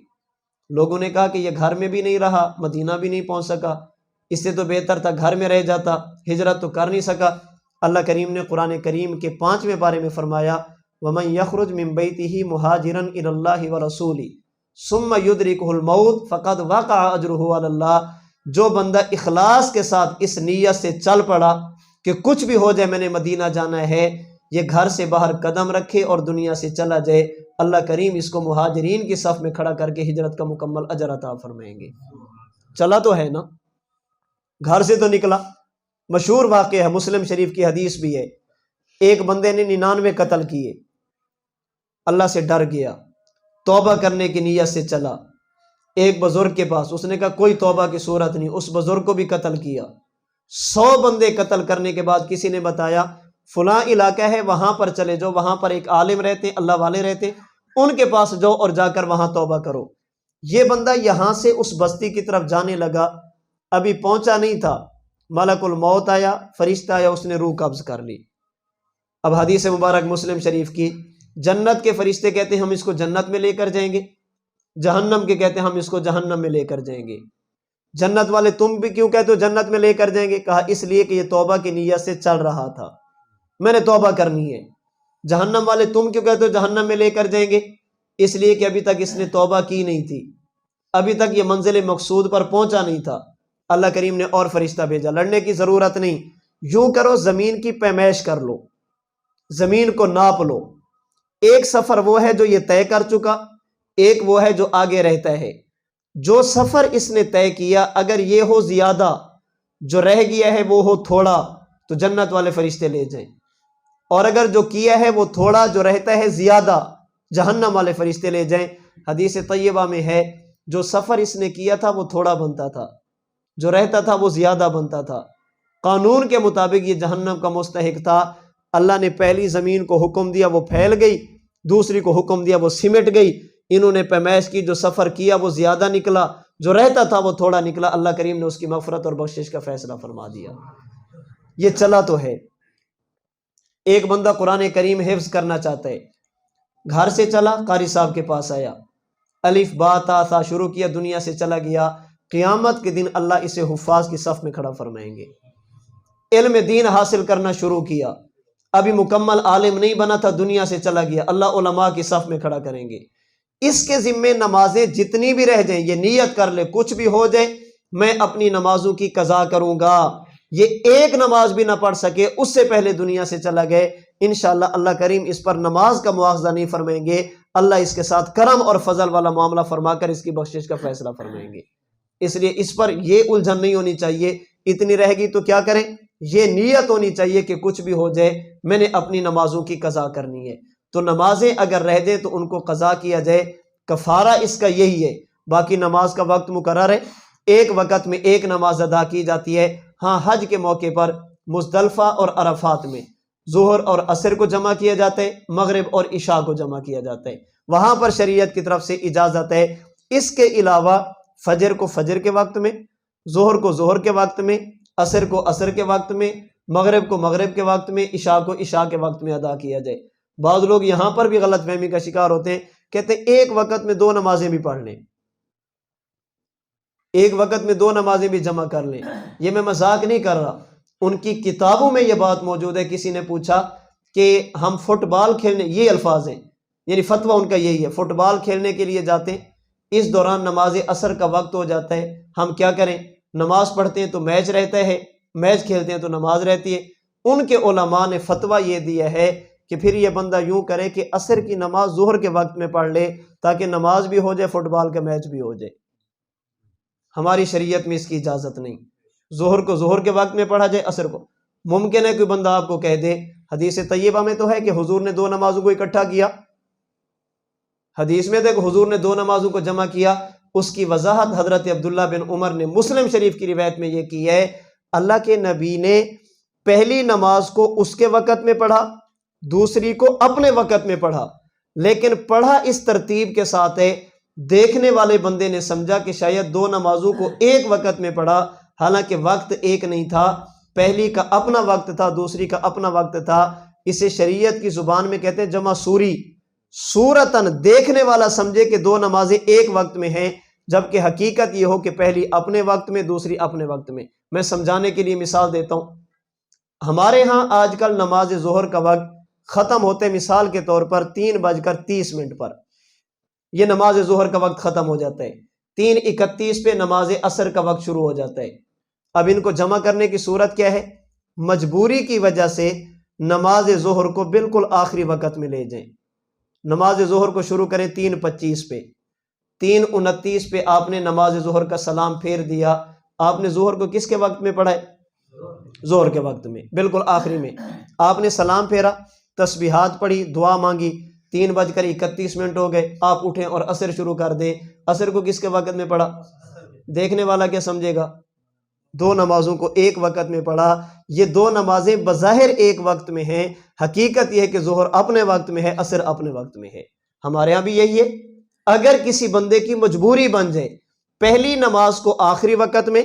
لوگوں نے کہا کہ یہ گھر میں بھی نہیں رہا، مدینہ بھی نہیں پہنچ سکا، اس سے تو بہتر تھا گھر میں رہ جاتا، ہجرت تو کر نہیں سکا۔ اللہ کریم نے قرآن کریم کے 5ویں پارے میں فرمایا وَمَن يَخْرُجْ مِن بَيْتِهِ مُهَاجِرًا إِلَى اللَّهِ وَرَسُولِهِ ثُمَّ يُدْرِكُهُ الْمَوْتُ فَقَدْ وَقَعَ أَجْرُهُ عَلَى اللَّهِ، جو بندہ اخلاص کے ساتھ اس نیت سے چل پڑا کہ کچھ بھی ہو جائے میں نے مدینہ جانا ہے، یہ گھر سے باہر قدم رکھے اور دنیا سے چلا جائے، اللہ کریم اس کو مہاجرین کی صف میں کھڑا کر کے ہجرت کا مکمل اجر عطا فرمائیں گے۔ چلا تو ہے نا، گھر سے تو نکلا۔ مشہور واقعہ ہے، مسلم شریف کی حدیث بھی ہے، ایک بندے نے 99 قتل کیے، اللہ سے ڈر گیا، توبہ کرنے کی نیت سے چلا، ایک بزرگ کے پاس، اس نے کہا کوئی توبہ کی صورت نہیں، اس بزرگ کو بھی قتل کیا۔ 100 بندے قتل کرنے کے بعد کسی نے بتایا فلاں علاقہ ہے وہاں پر چلے جاؤ، وہاں پر ایک عالم رہتے، اللہ والے رہتے، ان کے پاس جاؤ اور جا کر وہاں توبہ کرو۔ یہ بندہ یہاں سے اس بستی کی طرف جانے لگا، ابھی پہنچا نہیں تھا، ملک الموت آیا، فرشتہ آیا، اس نے روح قبض کر لی۔ اب حدیث مبارک مسلم شریف کی، جنت کے فرشتے کہتے ہیں ہم اس کو جنت میں لے کر جائیں گے، جہنم کے کہتے ہیں ہم اس کو جہنم میں لے کر جائیں گے۔ جنت والے تم بھی کیوں کہتے ہو جنت میں لے کر جائیں گے؟ کہا اس لیے کہ یہ توبہ کی نیت سے چل رہا تھا، میں نے توبہ کرنی ہے۔ جہنم والے تم کیوں کہتے ہو جہنم میں لے کر جائیں گے؟ اس لیے کہ ابھی تک اس نے توبہ کی نہیں تھی، ابھی تک یہ منزل مقصود پر پہنچا نہیں تھا۔ اللہ کریم نے اور فرشتہ بھیجا، لڑنے کی ضرورت نہیں، یوں کرو زمین کی پیمائش کر لو، زمین کو ناپ لو، ایک سفر وہ ہے جو یہ طے کر چکا، ایک وہ ہے جو آگے رہتا ہے۔ جو سفر اس نے طے کیا اگر یہ ہو زیادہ، جو رہ گیا ہے وہ ہو تھوڑا، تو جنت والے فرشتے لے جائیں، اور اگر جو کیا ہے وہ تھوڑا، جو رہتا ہے زیادہ، جہنم والے فرشتے لے جائیں۔ حدیث طیبہ میں ہے جو سفر اس نے کیا تھا وہ تھوڑا بنتا تھا، جو رہتا تھا وہ زیادہ بنتا تھا۔ قانون کے مطابق یہ جہنم کا مستحق تھا۔ اللہ نے پہلی زمین کو حکم دیا وہ پھیل گئی، دوسری کو حکم دیا وہ سمٹ گئی، انہوں نے پیمائش کی، جو سفر کیا وہ زیادہ نکلا، جو رہتا تھا وہ تھوڑا نکلا، اللہ کریم نے اس کی مغفرت اور بخشش کا فیصلہ فرما دیا۔ یہ چلا تو ہے۔ ایک بندہ قرآن کریم حفظ کرنا چاہتا ہے، گھر سے چلا قاری صاحب کے پاس آیا، الف با تا ثا شروع کیا، دنیا سے چلا گیا، قیامت کے دن اللہ اسے حفاظ کی صف میں کھڑا فرمائیں گے۔ علم دین حاصل کرنا شروع کیا، ابھی مکمل عالم نہیں بنا تھا، دنیا سے چلا گیا، اللہ علماء کی صف میں کھڑا کریں گے۔ اس کے ذمے نمازیں جتنی بھی رہ جائیں، یہ نیت کر لے کچھ بھی ہو جائے میں اپنی نمازوں کی قضا کروں گا، یہ ایک نماز بھی نہ پڑھ سکے اس سے پہلے دنیا سے چلا گئے، انشاءاللہ اللہ کریم اس پر نماز کا مواخذہ نہیں فرمائیں گے، اللہ اس کے ساتھ کرم اور فضل والا معاملہ فرما کر اس کی بخشش کا فیصلہ فرمائیں گے۔ اس لیے اس پر یہ الجھن نہیں ہونی چاہیے، اتنی رہے گی تو کیا کریں، یہ نیت ہونی چاہیے کہ کچھ بھی ہو جائے میں نے اپنی نمازوں کی قضا کرنی ہے۔ تو نمازیں اگر رہ جائیں تو ان کو قضا کیا جائے، کفارہ اس کا یہی ہے۔ باقی نماز کا وقت مقرر ہے، ایک وقت میں ایک نماز ادا کی جاتی ہے۔ ہاں حج کے موقع پر مزدلفہ اور عرفات میں ظہر اور عصر کو جمع کیا جاتا ہے، مغرب اور عشاء کو جمع کیا جاتا ہے، وہاں پر شریعت کی طرف سے اجازت ہے۔ اس کے علاوہ فجر کو فجر کے وقت میں، ظہر کو ظہر کے وقت میں، عصر کو عصر کے وقت میں، مغرب کو مغرب کے وقت میں، عشاء کو عشاء کے وقت میں ادا کیا جائے۔ بعض لوگ یہاں پر بھی غلط فہمی کا شکار ہوتے ہیں، کہتے ہیں ایک وقت میں دو نمازیں بھی پڑھ لیں، ایک وقت میں دو نمازیں بھی جمع کر لیں۔ یہ میں مذاق نہیں کر رہا، ان کی کتابوں میں یہ بات موجود ہے۔ کسی نے پوچھا کہ ہم فٹ بال کھیلنے، یہ الفاظ ہیں، یعنی فتویٰ ان کا یہی ہے، فٹ بال کھیلنے کے لیے جاتے ہیں، اس دوران نماز عصر کا وقت ہو جاتا ہے، ہم کیا کریں؟ نماز پڑھتے ہیں تو میچ رہتا ہے، میچ کھیلتے ہیں تو نماز رہتی ہے۔ ان کے علماء نے فتویٰ یہ دیا ہے کہ پھر یہ بندہ یوں کرے کہ عصر کی نماز ظہر کے وقت میں پڑھ لے، تاکہ نماز بھی ہو جائے، فٹ بال کا میچ بھی ہو جائے۔ ہماری شریعت میں اس کی اجازت نہیں، ظہر کو ظہر کے وقت میں پڑھا جائے، عصر کو۔ ممکن ہے کوئی بندہ آپ کو کہہ دے، حدیث طیبہ میں تو ہے کہ حضور نے دو نمازوں کو اکٹھا کیا، حدیث میں دیکھو حضور نے دو نمازوں کو جمع کیا۔ اس کی وضاحت حضرت عبداللہ بن عمر نے مسلم شریف کی روایت میں یہ کی ہے، اللہ کے نبی نے پہلی نماز کو اس کے وقت میں پڑھا، دوسری کو اپنے وقت میں پڑھا، لیکن پڑھا اس ترتیب کے ساتھ ہے، دیکھنے والے بندے نے سمجھا کہ شاید دو نمازوں کو ایک وقت میں پڑھا، حالانکہ وقت ایک نہیں تھا، پہلی کا اپنا وقت تھا، دوسری کا اپنا وقت تھا۔ اسے شریعت کی زبان میں کہتے ہیں جمع سوری، صورتاً دیکھنے والا سمجھے کہ دو نمازیں ایک وقت میں ہیں، جبکہ حقیقت یہ ہو کہ پہلی اپنے وقت میں، دوسری اپنے وقت میں۔ میں سمجھانے کے لیے مثال دیتا ہوں، ہمارے ہاں آج کل نماز ظہر کا وقت ختم ہوتے مثال کے طور پر 3:30 پر یہ نماز ظہر کا وقت ختم ہو جاتا ہے، 3:31 پہ نماز عصر کا وقت شروع ہو جاتا ہے۔ اب ان کو جمع کرنے کی صورت کیا ہے؟ مجبوری کی وجہ سے نماز ظہر کو بالکل آخری وقت میں لے جائیں، نماز ظہر کو شروع کریں 3:25 پہ، 3:29 پہ آپ نے نماز ظہر کا سلام پھیر دیا۔ آپ نے ظہر کو کس کے وقت میں پڑھا ہے؟ ظہر کے وقت میں، بالکل آخری میں۔ آپ نے سلام پھیرا، تسبیحات پڑھی، دعا مانگی، 3:31 ہو گئے، آپ اٹھیں اور عصر شروع کر دیں۔ عصر کو کس کے وقت میں پڑھا؟ دیکھنے والا کیا سمجھے گا؟ دو نمازوں کو ایک وقت میں پڑھا۔ یہ دو نمازیں بظاہر ایک وقت میں ہیں، حقیقت یہ ہے کہ ظہر اپنے وقت میں ہے، عصر اپنے وقت میں ہے۔ ہمارے ہاں بھی یہی ہے۔ اگر کسی بندے کی مجبوری بن جائے پہلی نماز کو آخری وقت میں،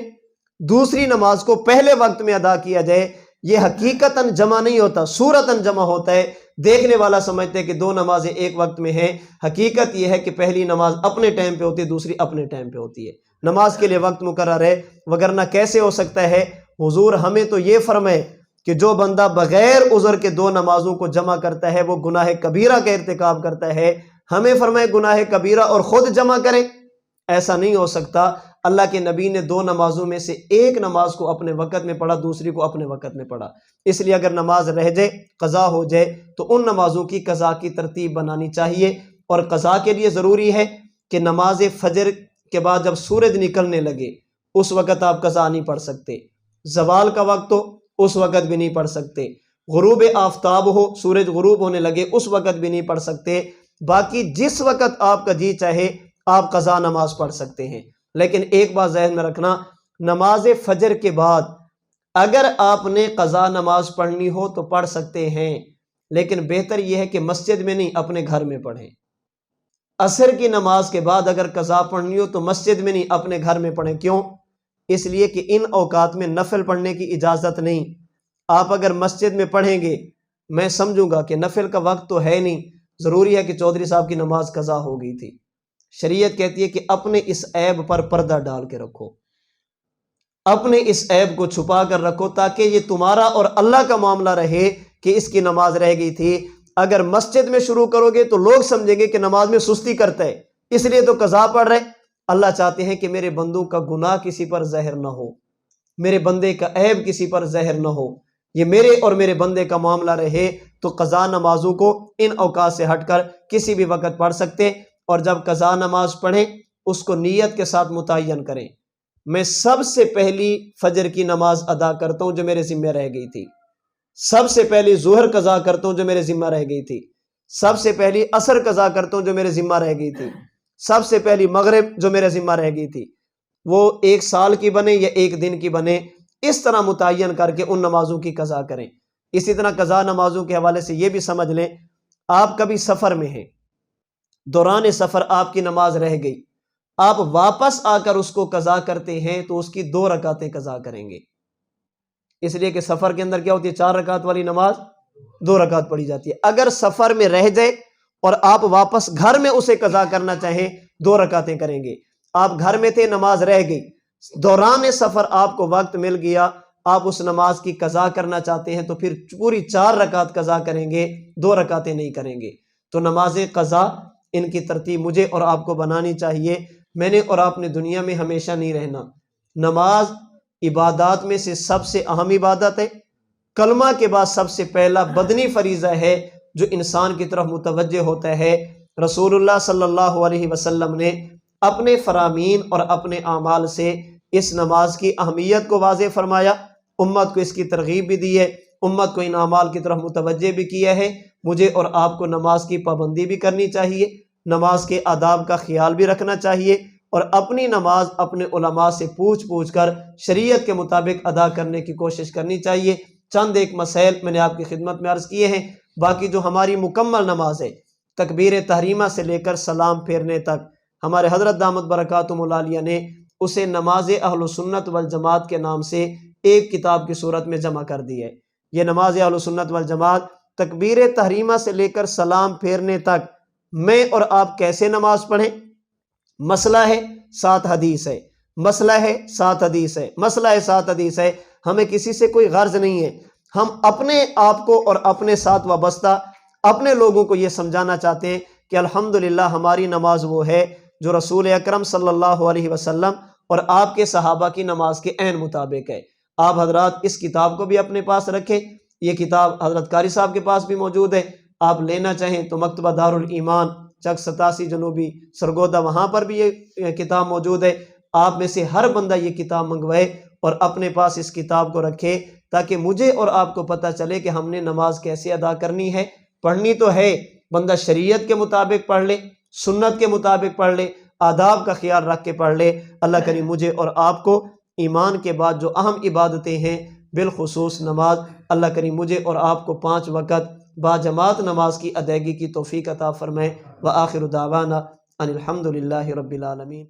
دوسری نماز کو پہلے وقت میں ادا کیا جائے، یہ حقیقتاً جمع نہیں ہوتا، صورتاً جمع ہوتا ہے۔ دیکھنے والا سمجھتے ہے کہ دو نمازیں ایک وقت میں ہیں، حقیقت یہ ہے کہ پہلی نماز اپنے ٹائم پہ ہوتی ہے، دوسری اپنے ٹائم پہ ہوتی ہے۔ نماز کے لیے وقت مقرر ہے، وگرنہ کیسے ہو سکتا ہے؟ حضور ہمیں تو یہ فرمائے کہ جو بندہ بغیر عذر کے دو نمازوں کو جمع کرتا ہے وہ گناہ کبیرہ کا ارتکاب کرتا ہے، ہمیں فرمائے گناہ کبیرہ اور خود جمع کرے؟ ایسا نہیں ہو سکتا۔ اللہ کے نبی نے دو نمازوں میں سے ایک نماز کو اپنے وقت میں پڑھا، دوسری کو اپنے وقت میں پڑھا۔ اس لیے اگر نماز رہ جائے، قضا ہو جائے، تو ان نمازوں کی قضا کی ترتیب بنانی چاہیے۔ اور قضا کے لیے ضروری ہے کہ نماز فجر کے بعد جب سورج نکلنے لگے اس وقت آپ قضا نہیں پڑھ سکتے، زوال کا وقت ہو اس وقت بھی نہیں پڑھ سکتے، غروب آفتاب ہو، سورج غروب ہونے لگے اس وقت بھی نہیں پڑھ سکتے۔ باقی جس وقت آپ کا جی چاہے آپ قضا نماز پڑھ سکتے ہیں۔ لیکن ایک بات ذہن میں رکھنا، نماز فجر کے بعد اگر آپ نے قضا نماز پڑھنی ہو تو پڑھ سکتے ہیں، لیکن بہتر یہ ہے کہ مسجد میں نہیں، اپنے گھر میں پڑھیں۔ عصر کی نماز کے بعد اگر قضا پڑھنی ہو تو مسجد میں نہیں، اپنے گھر میں پڑھیں۔ کیوں؟ اس لیے کہ ان اوقات میں نفل پڑھنے کی اجازت نہیں۔ آپ اگر مسجد میں پڑھیں گے، میں سمجھوں گا کہ نفل کا وقت تو ہے نہیں، ضروری ہے کہ چودھری صاحب کی نماز قضا ہو گئی تھی۔ شریعت کہتی ہے کہ اپنے اس عیب پر پردہ ڈال کے رکھو، اپنے اس عیب کو چھپا کر رکھو، تاکہ یہ تمہارا اور اللہ کا معاملہ رہے کہ اس کی نماز رہ گئی تھی۔ اگر مسجد میں شروع کرو گے تو لوگ سمجھیں گے کہ نماز میں سستی کرتا ہے، اس لیے تو قضا پڑھ رہے۔ اللہ چاہتے ہیں کہ میرے بندوں کا گناہ کسی پر ظاہر نہ ہو، میرے بندے کا عیب کسی پر ظاہر نہ ہو، یہ میرے اور میرے بندے کا معاملہ رہے۔ تو قضا نمازوں کو ان اوقات سے ہٹ کر کسی بھی وقت پڑھ سکتے، اور جب قضا نماز پڑھیں اس کو نیت کے ساتھ متعین کریں۔ میں سب سے پہلی فجر کی نماز ادا کرتا ہوں جو میرے ذمہ رہ گئی تھی، سب سے پہلی ظہر قضا کرتا ہوں جو میرے ذمہ رہ گئی تھی، سب سے پہلی عصر قضا کرتا ہوں جو میرے ذمہ رہ گئی تھی، سب سے پہلی مغرب جو میرے ذمہ رہ گئی تھی، وہ 1 سال کی بنے یا 1 دن کی بنے، اس طرح متعین کر کے ان نمازوں کی قضا کریں۔ اسی طرح قضا نمازوں کے حوالے سے یہ بھی سمجھ لیں، آپ کبھی سفر میں ہیں، دوران سفر آپ کی نماز رہ گئی، آپ واپس آ کر اس کو قضا کرتے ہیں تو اس کی 2 رکعتیں قضا کریں گے، اس لیے کہ سفر کے اندر کیا ہوتی ہے، 4 رکعت والی نماز 2 رکعت پڑھی جاتی ہے۔ اگر سفر میں رہ جائے اور آپ واپس گھر میں اسے قضا کرنا چاہیں 2 رکعتیں کریں گے۔ آپ گھر میں تھے، نماز رہ گئی، دوران سفر آپ کو وقت مل گیا، آپ اس نماز کی قضا کرنا چاہتے ہیں تو پھر پوری 4 رکعت قضا کریں گے، 2 رکعتیں نہیں کریں گے۔ تو نماز قضا ان کی ترتیب مجھے اور آپ کو بنانی چاہیے۔ میں نے اور آپ نے دنیا میں ہمیشہ نہیں رہنا۔ نماز عبادات میں سے سب سے اہم عبادت ہے، کلمہ کے بعد سب سے پہلا بدنی فریضہ ہے جو انسان کی طرف متوجہ ہوتا ہے۔ رسول اللہ صلی اللہ علیہ وسلم نے اپنے فرامین اور اپنے اعمال سے اس نماز کی اہمیت کو واضح فرمایا، امت کو اس کی ترغیب بھی دی ہے، امت کو ان اعمال کی طرف متوجہ بھی کیا ہے۔ مجھے اور آپ کو نماز کی پابندی بھی کرنی چاہیے، نماز کے آداب کا خیال بھی رکھنا چاہیے، اور اپنی نماز اپنے علماء سے پوچھ کر شریعت کے مطابق ادا کرنے کی کوشش کرنی چاہیے۔ چند ایک مسائل میں نے آپ کی خدمت میں عرض کیے ہیں، باقی جو ہماری مکمل نماز ہے تکبیر تحریمہ سے لے کر سلام پھیرنے تک، ہمارے حضرت دامت برکاتہم العالیہ نے اسے نماز اہل سنت والجماعت کے نام سے ایک کتاب کی صورت میں جمع کر دی ہے۔ یہ نماز اہل سنت والجماعت تکبیر تحریمہ سے لے کر سلام پھیرنے تک میں اور آپ کیسے نماز پڑھیں، مسئلہ ہے 7 حدیث ہے، مسئلہ ہے 7 حدیث ہے، مسئلہ ہے 7 حدیث ہے۔ ہمیں کسی سے کوئی غرض نہیں ہے، ہم اپنے آپ کو اور اپنے ساتھ وابستہ اپنے لوگوں کو یہ سمجھانا چاہتے ہیں کہ الحمدللہ ہماری نماز وہ ہے جو رسول اکرم صلی اللہ علیہ وسلم اور آپ کے صحابہ کی نماز کے عین مطابق ہے۔ آپ حضرات اس کتاب کو بھی اپنے پاس رکھیں، یہ کتاب حضرت قاری صاحب کے پاس بھی موجود ہے، آپ لینا چاہیں تو مکتبہ دارالایمان چک 87 جنوبی سرگودا، وہاں پر بھی یہ کتاب موجود ہے۔ آپ میں سے ہر بندہ یہ کتاب منگوائے اور اپنے پاس اس کتاب کو رکھے، تاکہ مجھے اور آپ کو پتہ چلے کہ ہم نے نماز کیسے ادا کرنی ہے۔ پڑھنی تو ہے، بندہ شریعت کے مطابق پڑھ لے، سنت کے مطابق پڑھ لے، آداب کا خیال رکھ کے پڑھ لے۔ اللہ کریم مجھے اور آپ کو ایمان کے بعد جو اہم عبادتیں ہیں بالخصوص نماز، اللہ کریم مجھے اور آپ کو 5 وقت باجماعت نماز کی ادائیگی کی توفیق عطا فرمائے۔ وآخر دعوانا ان الحمدللہ رب العالمین۔